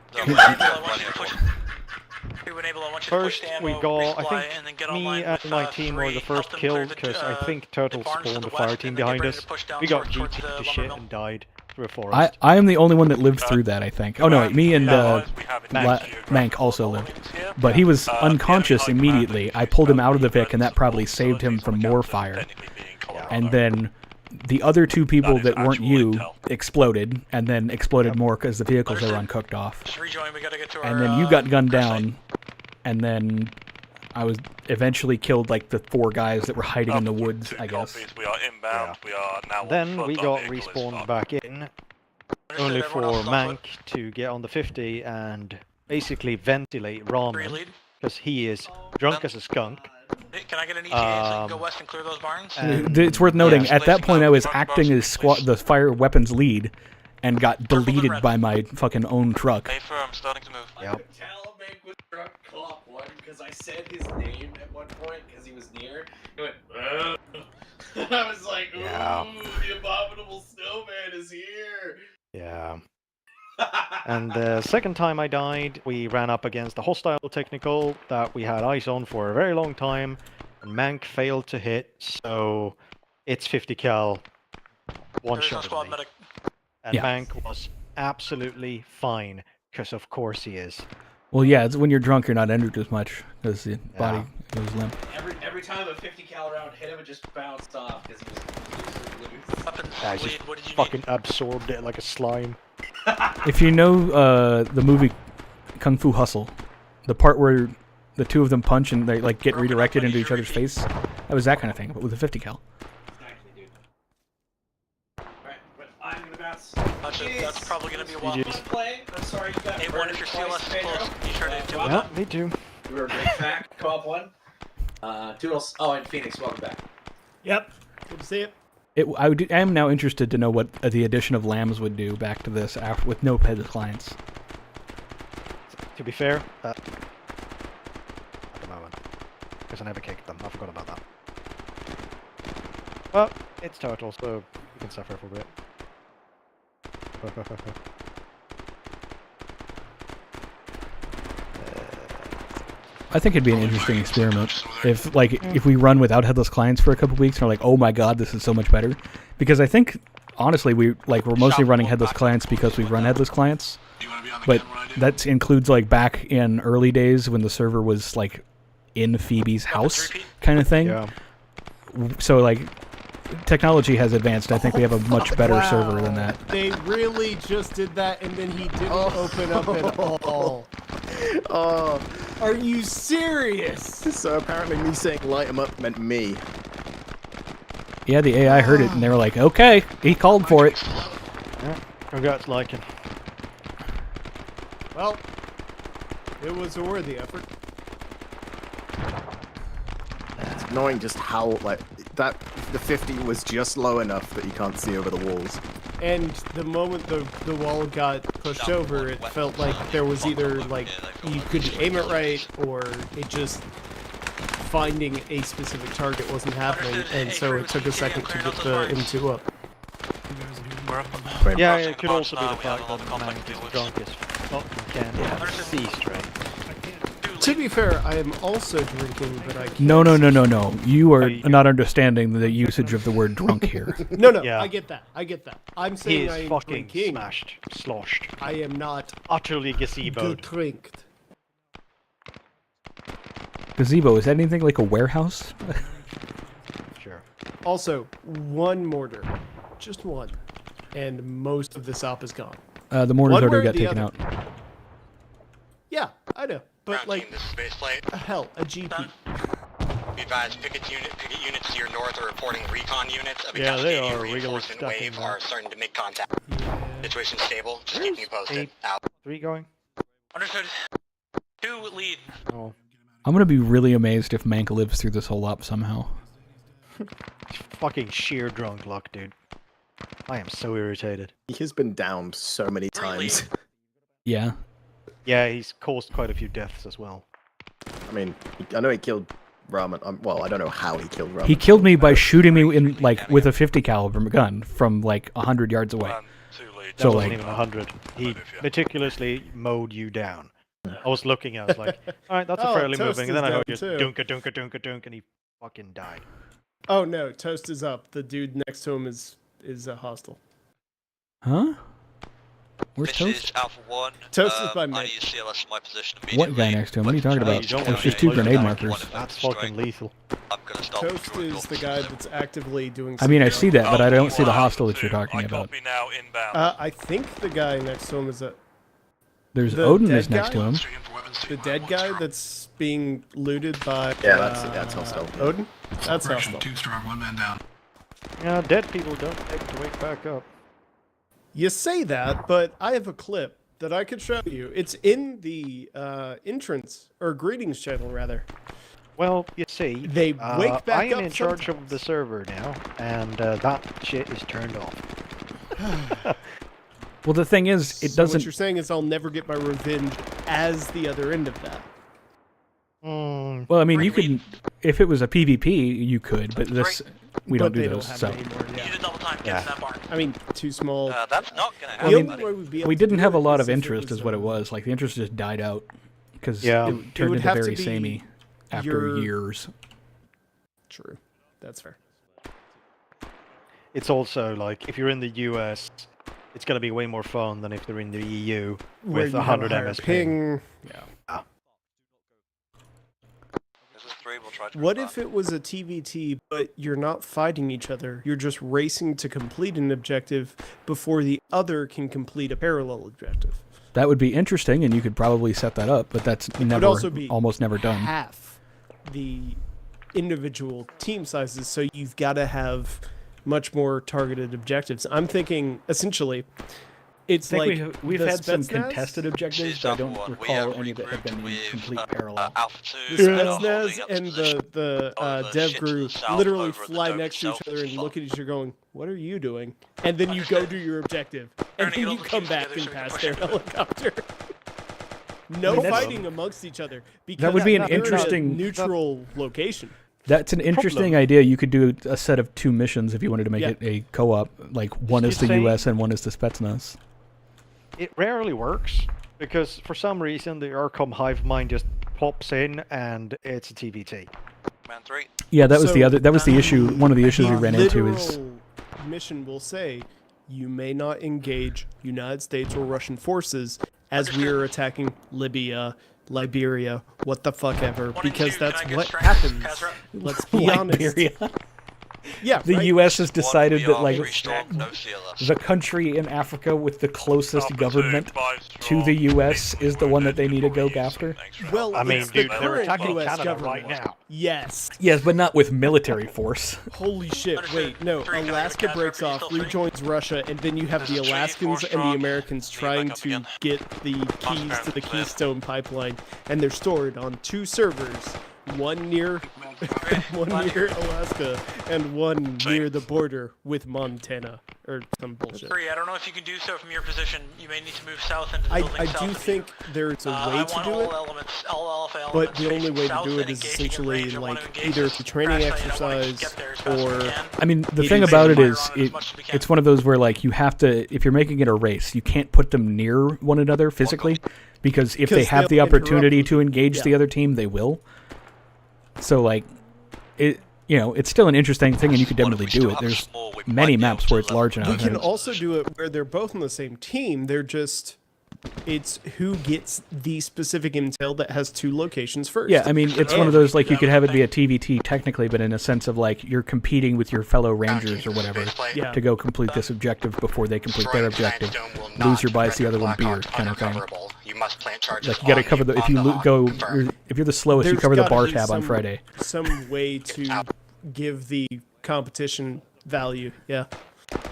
First, we got, I think me and my team were the first killed because I think Turtle spawned a fire team behind us. We got GT'd to shit and died through a forest. I am the only one that lived through that, I think. Oh no, wait, me and Mank also lived. But he was unconscious immediately. I pulled him out of the Vic, and that probably saved him from more fire. And then the other two people that weren't you exploded, and then exploded more because the vehicles are uncooked off. And then you got gunned down, and then I was eventually killed like the 4 guys that were hiding in the woods, I guess. We are inbound. We are now. Then we got respawned back in, only for Mank to get on the 50 and basically ventilate Ramen, because he is drunk as a skunk. Can I get an ETA so you can go west and clear those barns? It's worth noting, at that point I was acting as the fire weapons lead, and got deleted by my fucking own truck. I'm starting to move. Yep. Tell Mank was drunk co-op 1 because I said his name at one point because he was near. He went, I was like, ooh, the abominable snowman is here. Yeah. And the second time I died, we ran up against a hostile technical that we had eyes on for a very long time, and Mank failed to hit, so it's 50 cal, one shot at me. And Mank was absolutely fine, because of course he is. Well, yeah, it's when you're drunk, you're not injured as much, because the body goes limp. Every time a 50 cal round hit him, it just bounced off because he was loose. I just fucking absorbed it like a slime. If you know the movie Kung Fu Hustle, the part where the two of them punch and they like get redirected into each other's face, that was that kind of thing, but with a 50 cal. Exactly, dude. Alright, but I'm gonna bounce. That's probably gonna be a while. I'm sorry, you got A1 if your CLS is close, you turn it into Yeah, me too. You were a big fact, co-op 1. Toodles. Oh, and Phoenix, welcome back. Yep. Good to see it. I am now interested to know what the addition of lambs would do back to this after, with no pet clients. To be fair, at the moment, because I never kicked them. I forgot about that. Well, it's turtle, so you can suffer for a bit. I think it'd be an interesting experiment if we run without headless clients for a couple weeks and are like, oh my god, this is so much better. Because I think honestly we're mostly running headless clients because we run headless clients. But that includes back in early days when the server was in Phoebe's house kind of thing. Yeah. So technology has advanced. I think we have a much better Wow. server than that. They really just did that, and then he didn't open up at all. Oh, are you serious? So apparently me saying light him up meant me. Yeah, the AI heard it and they were like, okay, he called for it. Yeah, congrats, Lycan. Well, it was a worthy effort. It's annoying just how that the 50 was just low enough that you can't see over the walls. And the moment the wall got pushed over, it felt like there was either you couldn't aim it right, or it just finding a specific target wasn't happening, and so it took a second to get the M2 up. Yeah, it could also be the fact that the man is drunk as fuck and can't see straight. To be fair, I am also drinking, but I can't. No. You are not understanding the usage of the word drunk here. No, Yeah. I get that. I'm saying He I is am fucking drinking. smashed, sloshed. I am not Utterly gazeboed. drinked. Gazebo, is that anything like a warehouse? Sure. Also, one mortar. Just one. And most of this op is gone. The mortars One way already or got the taken other. out. Yeah, I know. But hell, a GP. Be advised, picket units to your north are reporting recon units of a Yeah, they Cascadian are regular reinforcement stuff in wave there. are starting to make contact. Situation stable. Just keep me posted. Out. 3 going? Understood. 2 lead. Oh. I'm gonna be really amazed if Mank lives through this whole op somehow. Fucking sheer drunk luck, dude. I am so irritated. He has been downed so many times. Yeah. Yeah, he's caused quite a few deaths as well. I mean, I know he killed Ramen. Well, I don't know how he killed Ramen. He killed me by shooting me in with a 50 caliber gun from 100 yards away. That wasn't even 100. He meticulously mowed you down. I was looking, I was like, alright, that's a fairly Toast moving. And is then I heard down just too. dunk, and he fucking died. Oh no, Toast is up. The dude next to him is hostile. Huh? Where's This Toast? is Alpha 1. Toast is by I me. need CLS in my position What immediately. guy next to him? What are you talking about? don't There's want just to 2 be grenade close to markers. That's fucking lethal. I'm gonna stop Toast is the guy that's actively doing. I mean, I see that, but I don't see the wow. hostile that you're talking about. Copy now inbound. I think the guy next to him is a. There's the Odin dead is next guy? to him. The dead guy that's being looted by. Yeah, that's hostile. Odin. That's Suppression, hostile. 2 strong, 1 man down. Yeah, dead people don't take to wake back up. You say that, but I have a clip that I could show you. It's in the entrance or greetings channel, rather. Well, you see, They wake back I am up in charge sometimes. of the server now, and that shit is turned off. Well, the thing is, it So doesn't. what you're saying is I'll never get my revenge as the other end of that. Well, I mean, you could, if it was a PvP, you could, but this we don't But do they those. have So it anymore, yeah. Need a double time. Get Yeah. to that barn. I mean, too small. That's not gonna I happen. The mean, only way we'd be able we to didn't do have a it lot is of if it interest, was, is what it was. Like the interest just died out because Yeah. it It turned would into have to very be samey after your- years. True. That's fair. It's also like if you're in the US, it's going to be way more fun than if they're in the EU Where with you have a 100 higher MS ping. Yeah. This is 3, we'll try to What if it was a TVT, but you're not fighting each other? You're just racing to complete an objective before the other can complete a parallel objective. That would be interesting, and you could probably set that up, but that's It would never, also be almost never done. half the individual team sizes, so you've got to have much more targeted objectives. I'm thinking, essentially, It's I think like we've the had some Spetsnaz? contested objectives, but I don't recall any that have been in complete parallel. The Spetsnaz and the Dev Gru literally fly next to each other and look at each other going, what are you doing? And then you go do your objective. And then you come back and pass their helicopter. No fighting amongst each other. Because That would be an they're in a interesting- neutral location. That's an interesting idea. You could do a set of 2 missions if you wanted to make Yeah. it a co-op. Like one is the saying- U.S. and one is the Spetsnaz. It rarely works because for some reason the Urcom hive mind just pops in and it's a TVT. Man 3. Yeah, that was So, the other. That was the issue. One of the issues we ran into is literal mission will say you may not engage United States or Russian forces as we are attacking Libya, Liberia, what the fuck ever, because that's what happens. Let's be honest. Liberia. Yeah, the right? U.S. has decided that like No CLS. the country in Africa with the closest government to the U.S. is the one that they need to go after. Well, I mean, it's the dude, they're current attacking US Canada government. right now. Yes. Yes, but not with military force. Holy shit, wait, no. Alaska breaks off, rejoins Russia, and then you have the Alaskans and the Americans trying to get the keys to the Keystone Pipeline, and they're stored on 2 servers, one near Alaska and one near the border with Montana, or some bullshit. 3, I don't know if you can do so from your position. You may need to move south into the I building south do of think there's a way to do it, all alpha elements but the only way to south do and it is engaging in essentially range. I want like to engage either this it's a training crash site. I want to exercise get there as fast as we or can. I mean, the It thing is about it fire is, on it as much as we can. it's one of those where like you have to, if you're making it a race, you can't put them near one another physically, because if they Because have the they'll opportunity interrupt to engage Yeah. the other team, they will. So like, it it's still an interesting thing, and you could definitely do it. There's many maps where it's large enough. We can and- also do it where they're both on the same team. They're just, it's who gets the specific intel that has 2 locations first. Yeah, I mean, it's one of those, like, you could have it be a TVT technically, but in a sense of, like, you're competing with your fellow rangers or whatever Yeah. to go complete this objective before they complete their objective. Loser buys the other one beer kind of thing. You must plant charges. Like, you gotta cover the, if you if you're the slowest, you There's cover the gotta bar be tab on some- Friday. Some way to give the competition value. Yeah.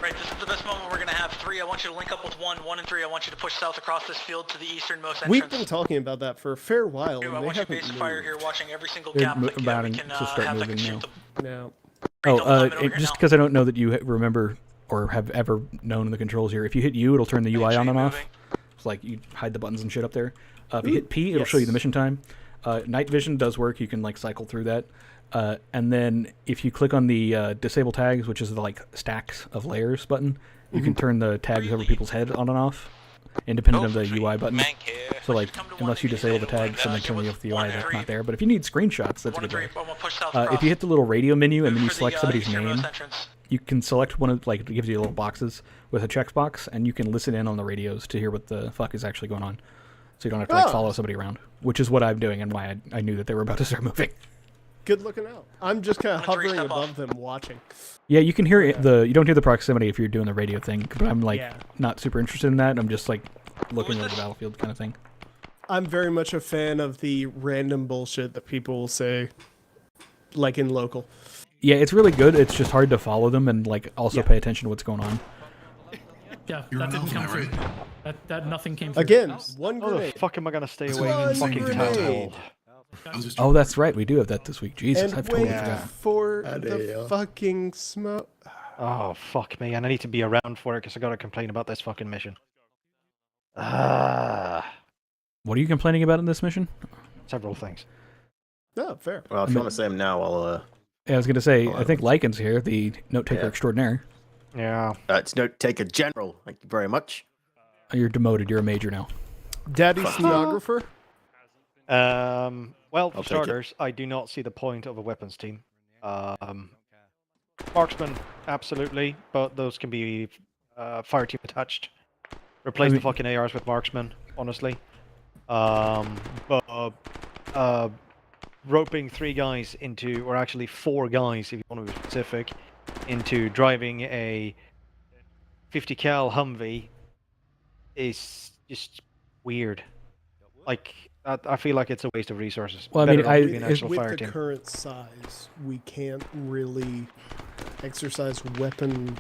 Right, this is the best moment we're going to have. 3, I want you to link up with 1. 1 and 3, I want you to push south across this field to the easternmost entrance. We've been talking about that for a fair while, 2, and I they want you haven't base of moved. fire here, watching every single They're gap that we about can to start have that can moving shoot now. the No. over here Just now. because I don't know that you remember or have ever known the controls here. If you hit U, it'll turn the UI on and off. It's like you hide the buttons and shit up there. If you hit P, it'll show you the mission time. Night vision does work. You can like cycle through that. And then if you click on the disable tags, which is the like stacks of layers button, you can turn the tags over people's head on and off, independent of the UI button. So like, unless you disable the tags and then turn off the UI, that's not there. But if you need screenshots, that's a good way. If you hit the little radio menu and then you select somebody's name, you can select one of, like, it gives you little boxes with a checkbox, and you can listen in on the radios to hear what the fuck is actually going on. So you don't have to like follow somebody around, which is what I'm doing and why I knew that they were about to start moving. Good looking out. I'm just kind of hovering above them, watching. Yeah, you can hear you don't hear the proximity if you're doing the radio thing, but I'm like not super interested in that. I'm just like looking over the battlefield kind of thing. I'm very much a fan of the random bullshit that people will say, like in local. Yeah, it's really good. It's just hard to follow them and like also pay attention to what's going on. Yeah, that didn't come through. That nothing came through. Again, one How the grenade. fuck am I gonna stay away from fucking town hall? Oh, that's right. We do have that this week. Jesus, And I've totally wait forgot. for the fucking smoke. Oh, fuck me, and I need to be around for it because I gotta complain about this fucking mission. Ah. What are you complaining about in this mission? Several things. No, fair. Well, if you want to say them now, I'll. Yeah, I was gonna say, I think Lycan's here, the note taker extraordinaire. Yeah. It's note taker general. Thank you very much. You're demoted. You're a major now. Daddy stenographer? Well, for I'll take it. starters, I do not see the point of a weapons team. Marksman, absolutely, but those can be fire team attached. Replace the fucking ARs with marksmen, honestly. But roping 3 guys into, or actually 4 guys, if you want to be specific, into driving a 50 cal Humvee is just weird. Like, I feel like it's a waste of resources. Well, I mean, Better off to be an actual With fire the team. current size, we can't really exercise weapon.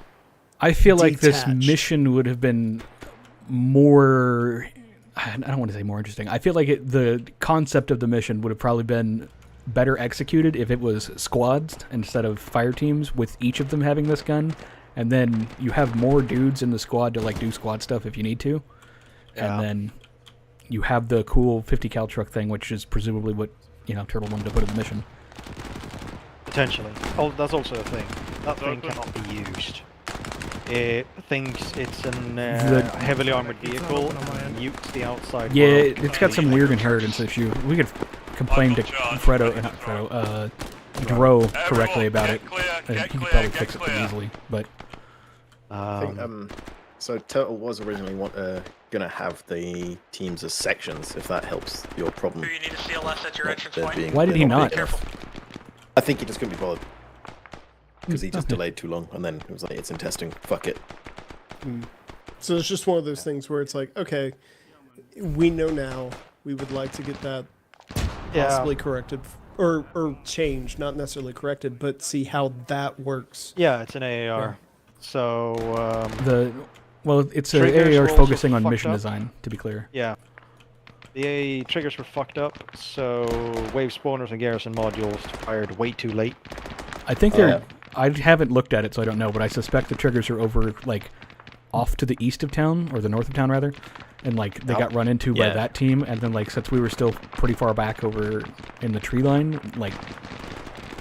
I feel like this detached. mission would have been more. I don't want to say more interesting. I feel like the concept of the mission would have probably been better executed if it was squads instead of fire teams, with each of them having this gun, and then you have more dudes in the squad to like do squad stuff if you need to, and then you have the cool 50 cal truck thing, which is presumably what Turtle wanted to put in the mission. Potentially. Oh, that's also a thing. That thing cannot be used. It thinks it's an heavily armored vehicle and mutes the outside Yeah, world. it's got some weird inheritance issue. We could complain to Dro correctly about it. He could probably fix it pretty easily, but... I think, so Turtle was originally gonna have the teams as sections, if that helps your problem. You need a CLS at your entrance point. Why did he not? I think he just couldn't be bothered. Because he just delayed too long, and then it was like, it's in testing, fuck it. So it's just one of those things where it's like, okay, we know now, we would like to get that possibly corrected, or changed, not necessarily corrected, but see how that works. Yeah, it's an AAR. So, it's an AAR focusing on mission design, to be clear. Yeah. The triggers were fucked up, so wave spawners and garrison modules fired way too late. I think they're... I haven't looked at it, so I don't know, but I suspect the triggers are over, like, off to the east of town, or the north of town, rather, and, like, they got run into by that team, and then, like, since we were still pretty far back over in the tree line, like,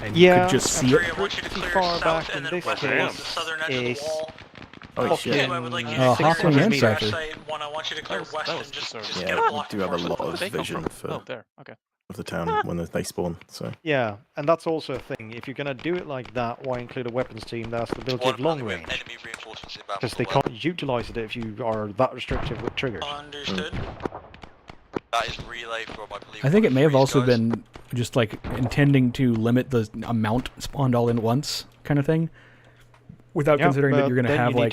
and you could just see it. Pretty far back in this case is... Oh shit. Hawthorne and Cypher. I want you to clear west and just Yeah, get a we block. do have a lot of vision of the town when they spawn, so... Yeah, and that's also a thing. If you're going to do it like that, why include a weapons team that's the ability of long range? Because they can't utilize it if you are that restrictive with triggers. Understood. That is relay from, I believe, I think it may have also been just, like, intending to limit the amount spawned all in once, kind of thing. Without considering that you're going to have, like...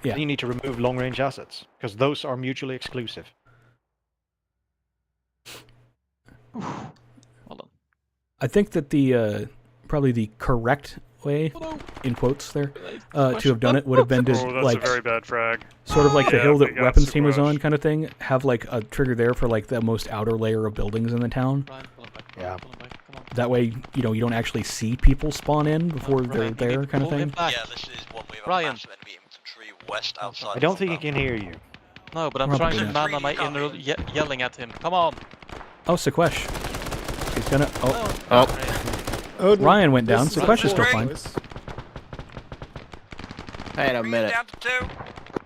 Then you need to remove long-range assets, because those are mutually exclusive. Hold on. I think that the probably the correct way, in quotes there, to have done it would have been to, that's like, a very bad frag. sort of like the hill that we got weapons team was super on kind of thing, have, like, a trigger there for, like, the most outer layer of buildings in the town. Yeah. That way, you don't actually see people spawn in before they're there, kind of thing. Yeah, this is one we have a massive enemy infantry west outside. I don't think he can hear you. No, but I'm trying to man my inner yelling at him. Come on! Oh, Sequesh. He's gonna... Oh. Ryan went down. Sequesh is still fine. Hey, a minute.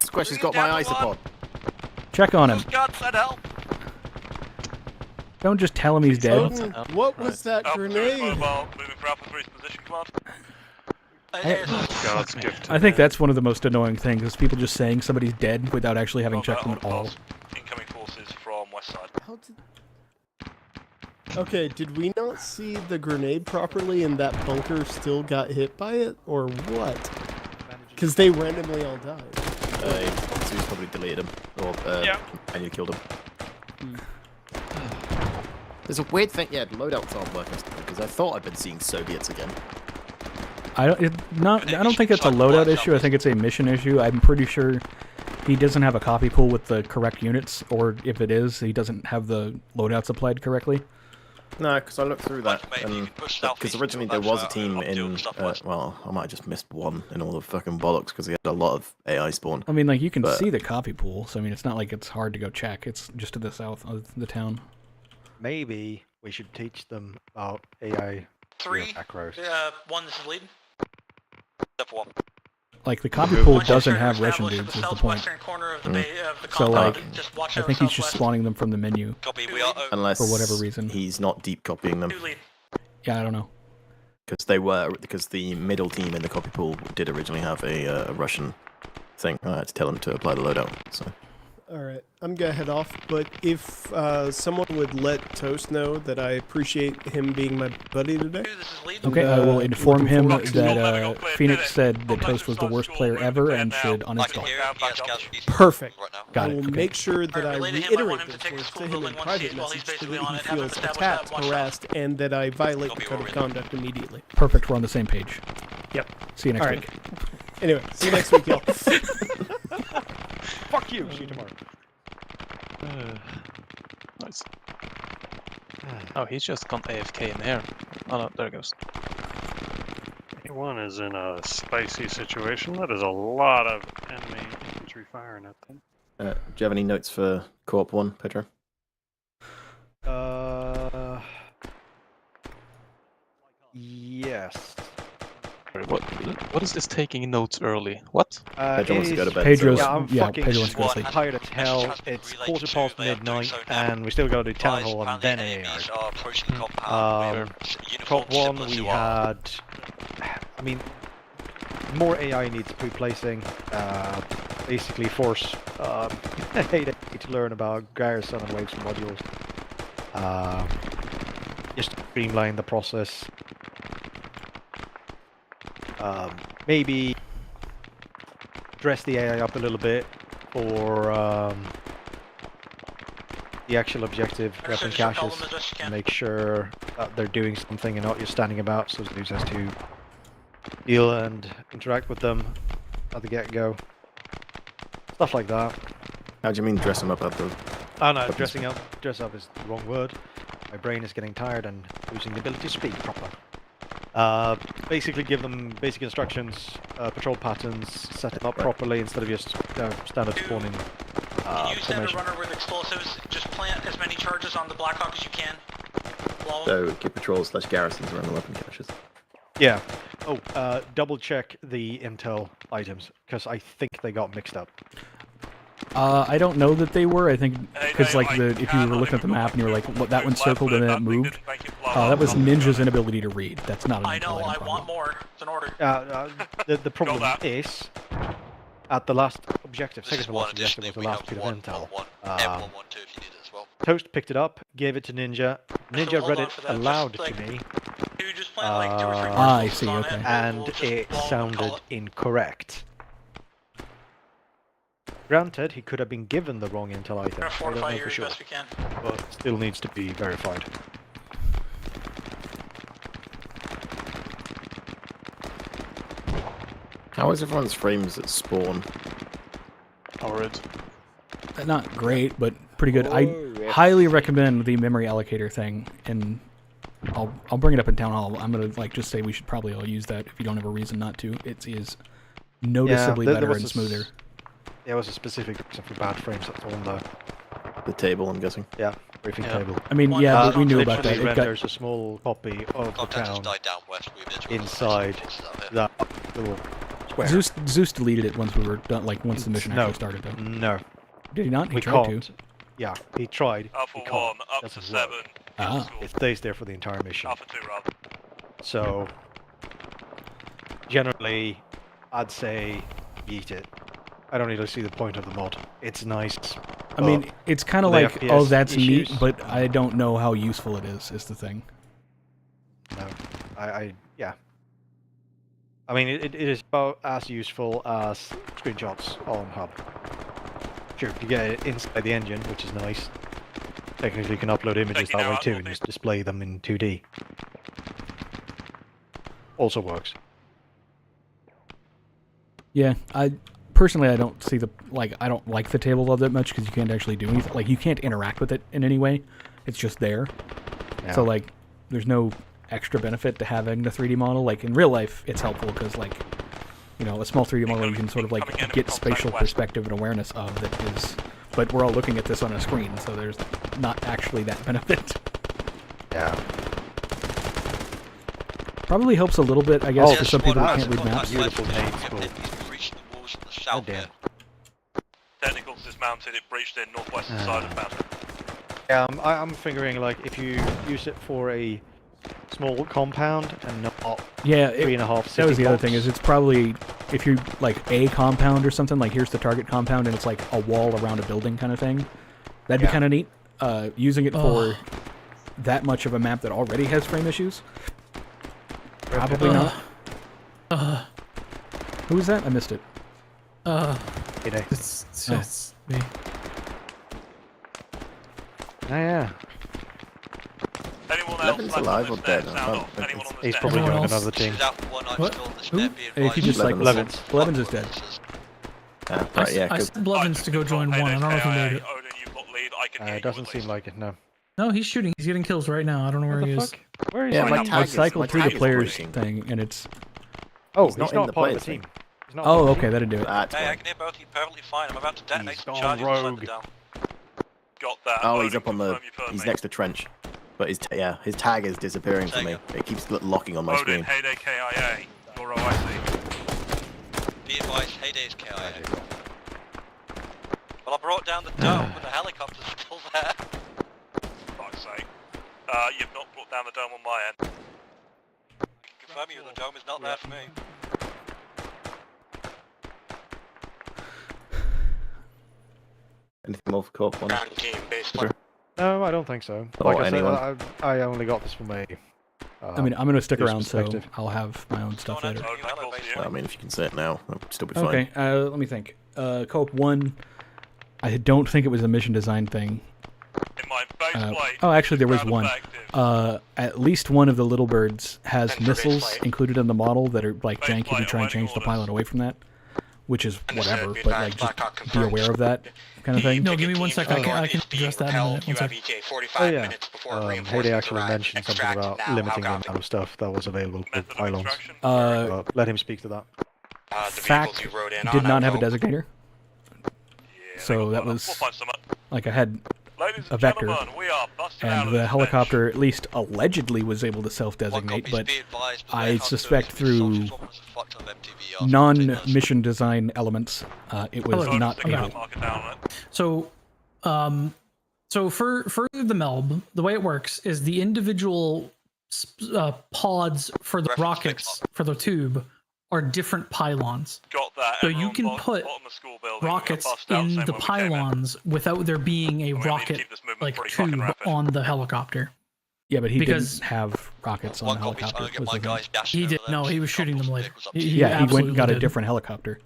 Sequesh has got my isopod. Check on him. God send help! Don't just tell him he's dead. Odin, what was that grenade? Moving for Alpha 3's position, command. God's gift. I think that's one of the most annoying things, is people just saying somebody's dead without actually having checked them at all. Incoming forces from west side. Okay, did we not see the grenade properly and that bunker still got hit by it, or what? Because they randomly all died. Zeus probably deleted him, or and you killed him. There's a weird thing, loadouts aren't working because I thought I'd been seeing Soviets again. I don't think it's a loadout issue. I think it's a mission issue. I'm pretty sure he doesn't have a copy pool with the correct units, or if it is, he doesn't have the loadouts applied correctly. No, because I looked through that, because originally there was a team in, well, I might have just missed one in all the fucking bollocks, because he had a lot of AI spawn. I mean, like, you can see the copy pool, so I mean, it's not like it's hard to go check. It's just to the south of the town. Maybe we should teach them about AI macros. One is leading. Step one. Like, the copy pool doesn't have Russian dudes, is the point. So, like, I think he's just spawning them from the menu. Unless for whatever reason. He's not deep copying them. Yeah, I don't know. Because the middle team in the copy pool did originally have a Russian thing. I had to tell him to apply the loadout, so... Alright, I'm gonna head off, but if someone would let Toast know that I appreciate him being my buddy today. Okay, I will inform him that Phoenix said that Toast was the worst player ever and should uninstall. Perfect. Got I it. will Okay. make sure that I reiterate this words to him in private message so that he feels attacked, harassed, and that I violate the code of conduct immediately. Perfect, we're on the same page. Yep. See you next All week. Anyway, see you next week, y'all. Fuck you! See you tomorrow. Nice. Oh, he's just gone AFK in here. Oh no, there it goes. A1 is in a spicy situation. That is a lot of enemy infantry firing at them. Do you have any notes for Co-op 1, Pedro? Yes. Sorry, what is this taking notes early? What? Pedro wants to go to bed. Pedro's, Yeah, I'm fucking Pedro wants to go to sleep. tired as hell. It's 4:15 midnight, and we still got to do town hall and then AI. Top 1, we had. I mean, more AI needs pre-placing. Basically, force AI to learn about Garrison and Waves modules. Just to streamline the process. Maybe dress the AI up a little bit for the actual objective, weapon caches, and make sure that they're doing something and not just standing about, so Zeus has to deal and interact with them at the get-go. Stuff like that. How do you mean dress them up at the... Oh no, dress up is the wrong word. My brain is getting tired and losing the ability to speak properly. Basically give them basic instructions, patrol patterns, set them up properly instead of just standard spawning Can you send a runner with explosives, just plant as many charges on the Blackhawk as you can. So keep patrols/garrisons around the weapon caches. Yeah. Oh, double check the intel items, because I think they got mixed up. I don't know that they were. I think because like if you were looking at the map and you were like, "What? That one circled and then it moved." That was Ninja's inability to read. That's not an intel item problem. Want more. It's an order. The problem is, at the last objective, second to last objective was the last bit of intel. Toast picked it up, gave it to Ninja. Ninja read it aloud to me. I see. Okay. And it sounded incorrect. Granted, he could have been given the wrong intel item. I don't know for sure, but it still needs to be verified. How is everyone's frames at spawn? Horrid. Not great, but pretty good. I highly recommend the memory allocator thing, and I'll bring it up in town hall. I'm gonna just say we should probably all use that if you don't have a reason not to. It is noticeably better and smoother. There was a specific reason for bad frames that's on the table, I'm guessing. Yeah, briefing table. I mean, yeah, but we knew about that. There's a small copy of the town inside that little square. Zeus deleted it once we were done, once the mission actually started, though. No. Did he not? He we tried can't. to. Yeah, he tried. Alpha he 1, up to 7. It stays there for the entire mission. Alpha 2, rather. So, generally, I'd say eat it. I don't really see the point of the mod. It's nice. I mean, it's kind of like, oh, that's neat, but I don't know how useful it is the thing. No. Yeah. I mean, it is about as useful as screenshots on Hub. Sure, you get it inside the engine, which is nice. Technically, you can upload images that way too and just display them in 2D. Also works. Yeah, personally, I don't see I don't like the table all that much because you can't actually do anything. You can't interact with it in any way. It's just there. Yeah. So, there's no extra benefit to having the 3D model. In real life, it's helpful because, a small 3D model you can sort of, get spatial perspective and awareness of that is... But we're all looking at this on a screen, so there's not actually that benefit. Yeah. Probably helps a little bit, I guess, for some people who can't read maps. Beautiful names. Technicals dismounted, it breached their northwestern side of the mountain. Yeah, I'm figuring if you use it for a small compound and not 3.5 city that was the other blocks. thing, is it's probably, if you a compound or something, here's the target compound and it's a wall around a building kind of thing, that'd be kind of neat. Using it for that much of a map that already has frame issues, probably not. Who was that? I missed it. It's me. Yeah. Levin's alive or dead? He's probably joined another team. Who? If you just Levins is dead. Right, yeah. I sent Blevins to go join one. I don't know if he made it. Odin, you've got lead. I can hear It you doesn't at seem least. like it, no. No, he's shooting. He's getting kills right now. I don't know where he is. Where is Yeah, he? my I tag cycled through the is players blinking. thing, and it's... Oh, He's he's not not, in the part of the players team. He's not part Oh, of the okay, team. that'd do it. That's Hey, I why. can hear both of you perfectly fine. I'm about to detonate some gone charges and send rogue. it down. Got that. Oh, Odin, he's up on the. confirm you've heard He's me. next to Trench, but his his tag is disappearing for me. It keeps locking on my Odin, screen. Heyday KIA. You're OIC. Be advised, Heyday's KIA. Well, I brought down the dome, but the helicopter's still there. Fuck's sake. You've not brought down the dome on my end. I can confirm you the dome is not there for me. Anything more for Corp? No, I don't think so. Or Like I said, anyone. I only got this from a... I mean, I'm going to stick user around, so perspective. I'll have my own stuff later. I mean, if you can say it now, that'll still be fine. Okay, let me think. Co-op 1, I don't think it was a mission design thing. Oh, actually, there was one. At least one of the little birds has missiles included in the model that are like janky if you try and change the pilot away from that, which is whatever, but like just be aware of that kind of thing. No, give me 1 second. I can address that in a minute. 1 second. Oh yeah, Heyday actually mentioned something about limiting the amount of stuff that was available with pylons. Let him speak to that. Fact did not have a designator, so that was like I had a vector, and the helicopter at least allegedly was able to self-designate, but I suspect through non-mission design elements, it was not able. So, so for the MELB, the way it works is the individual pods for the rockets for the tube are different pylons. Got that. So you can put rockets in the pylons without there being a rocket like tube on the helicopter. Yeah, but he Because- didn't have rockets on the helicopter. Was the thing. He did. No, he was shooting them later. Yeah, he went and got a did. different helicopter.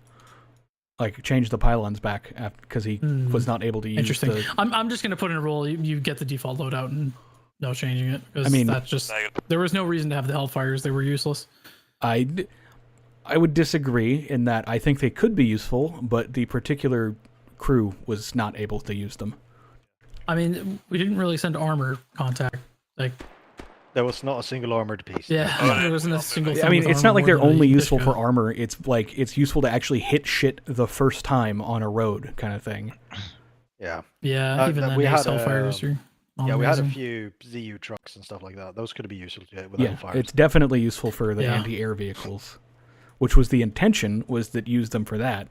Like changed the pylons back because he was not able to use Interesting. the. I'm just gonna put in a rule. You get the default loadout and no changing it. I mean, that's just there was no reason to have the Hellfires. They were useless. I would disagree in that I think they could be useful, but the particular crew was not able to use them. I mean, we didn't really send armor contact. Like, there was not a single armored piece. Yeah, there wasn't a single. I mean, it's not like they're only useful for armor. It's like it's useful to actually hit shit the first time on a road, kind of thing. Yeah. Yeah, even then, we had Hellfires are. Yeah, we had a amazing. few ZU trucks and stuff like that. Those could be useful with Yeah, Hellfires. it's definitely useful for the Yeah. anti-air vehicles, which was the intention, was that use them for that.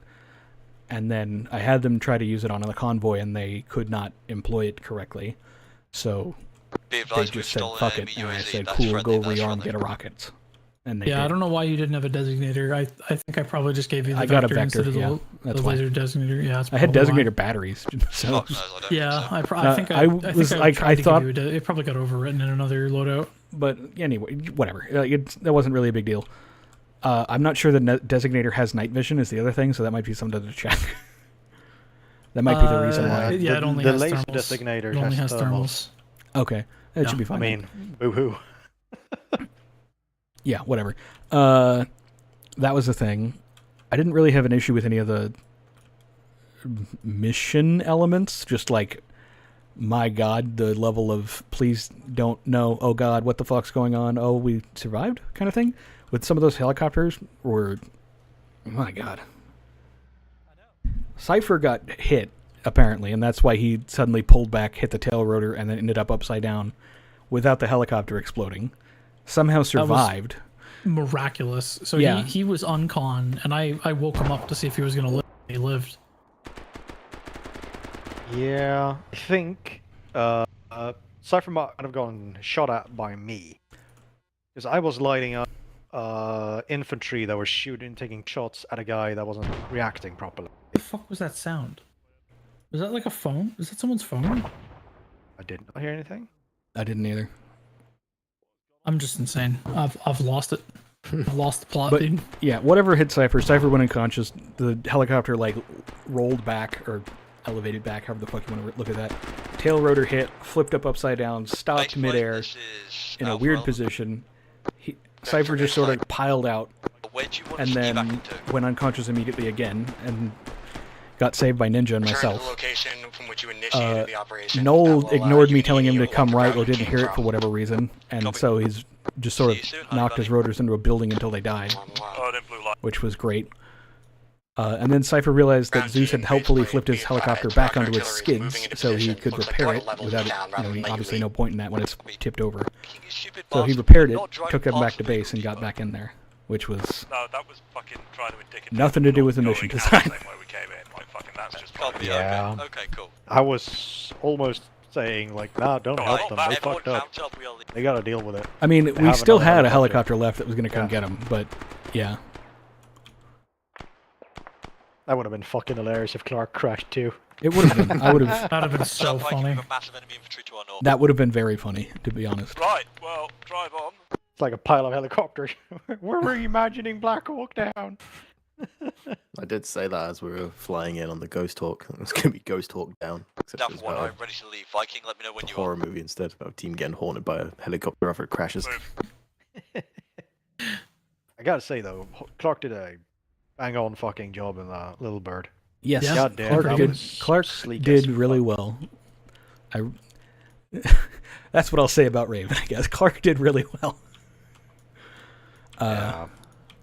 And then I had them try to use it on the convoy, and they could not employ it correctly. So they just said, fuck it. And I said, cool, go rearm, get a rockets. And they Yeah, I did. don't know why you didn't have a designator. I think I probably just gave you the I got a vector instead vector, of yeah. the That's why. laser designator. Yeah, that's I had probably why. designator batteries. So. Yeah, I think I was think like, tried I to thought. give you it probably got overwritten in another loadout. But anyway, whatever. That wasn't really a big deal. I'm not sure the designator has night vision is the other thing, so that might be something to check. That might be the reason why. Yeah, it only the has laser thermals. designator It only has has thermals. Okay, that Yeah. should be fine. I mean, boo-hoo. Yeah, whatever. That was the thing. I didn't really have an issue with any of the mission elements. Just like, my God, the level of please don't know. Oh God, what the fuck's going on? Oh, we survived, kind of thing. With some of those helicopters, were, my God. Cypher got hit apparently, and that's why he suddenly pulled back, hit the tail rotor, and then ended up upside down, without the helicopter exploding. Somehow survived. Miraculous. So Yeah. he was uncon, and I woke him up to see if he was going to live. He lived. Yeah, I think Cypher might have gotten shot at by me. Because I was lighting up infantry that were taking shots at a guy that wasn't reacting properly. What the fuck was that sound? Was that like a phone? Is that someone's phone? I did not hear anything. I didn't either. I'm just insane. I've lost it. I've lost the plot, But dude. yeah, whatever hit Cypher. Cypher went unconscious. The helicopter like rolled back or elevated back, however the fuck you want to look at that. Tail rotor hit, flipped up upside down, stopped midair in a weird position. Cypher just sort of piled out, and then went unconscious immediately again. And got saved by Ninja and myself. Location from which you initiated the operation. Noel ignored me telling him to come right or didn't hear it for whatever reason, and so he's just sort of knocked his rotors into a building until they died, which was great. And then Cypher realized that Zeus had helpfully flipped his helicopter back onto its skids so he could repair it without it, obviously no point in that when it's tipped over. So he repaired it, took him back to base, and got back in there, which was nothing to do with the mission design. Yeah. Okay, cool. I was almost saying, like, nah, don't help them. They fucked up. They gotta deal with it. I mean, we still had a helicopter left that was going to come get him, but yeah. That would have been fucking hilarious if Clark crashed too. It would have been. I would have. That'd have been so funny. That would have been very funny, to be honest. Right, well, drive on. It's like a pile of helicopters. Where were you imagining Black Hawk down? I did say that as we were flying in on the Ghost Hawk. It was going to be Ghost Hawk down. Except it was One, I'm ready to leave. Viking, let me know when a you horror movie instead about a team getting haunted by a helicopter after it crashes. I gotta say though, Clark did a bang-on fucking job in that Little Bird. Yes, God damn, Clark did really well. That's what I'll say about Raven, I guess. Clark did really well.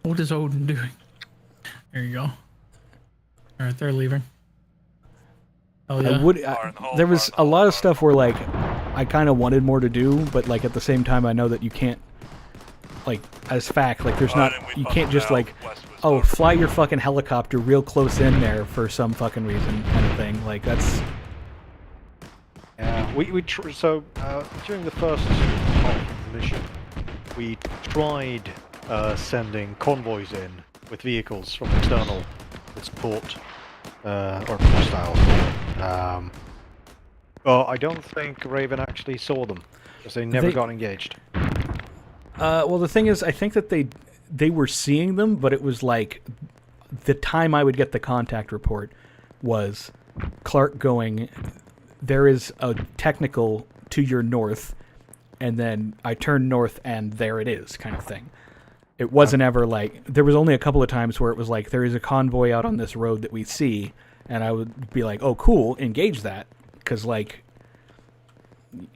What is Odin doing? There you go. Alright, they're leaving. Oh yeah. There was a lot of stuff where, like, I kind of wanted more to do, but, like, at the same time, I know that you can't, like, as fact, like, there's not, you can't just, like, oh, fly your fucking helicopter real close in there for some fucking reason, kind of thing. Like, that's... Yeah, during the first half of the mission, we tried sending convoys in with vehicles from external support, or hostile. But I don't think Raven actually saw them, because they never got engaged. Well, the thing is, I think that they were seeing them, but it was like the time I would get the contact report was Clark going, there is a technical to your north, and then I turn north and there it is, kind of thing. It wasn't ever like, there was only a couple of times where it was like, there is a convoy out on this road that we see, and I would be like, oh cool, engage that, because like,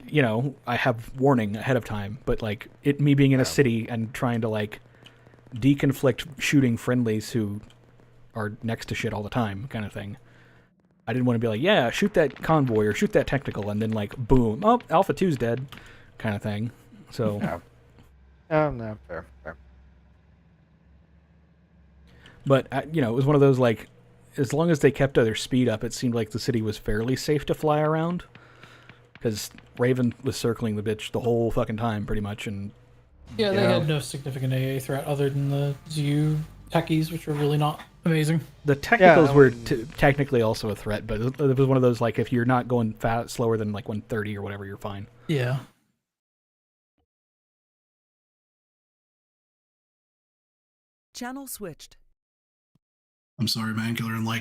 you know, I have warning ahead of time, but like, me being in a city and trying to like deconflict shooting friendlies who are next to shit all the time, kind of thing. I didn't want to be like, yeah, shoot that convoy or shoot that technical, and then like, boom, oh, Alpha 2's dead, kind of thing. So. No, fair. But, you know, it was one of those, like, as long as they kept their speed up, it seemed like the city was fairly safe to fly around. Because Raven was circling the bitch the whole fucking time, pretty much, and... Yeah, they had no significant AA threat other than the ZU techies, which were really not amazing. The technicals were technically also a threat, but it was one of those, like, if you're not going slower than, like, 130 or whatever, you're fine. Yeah. Channel switched. I'm sorry, man, killer, and like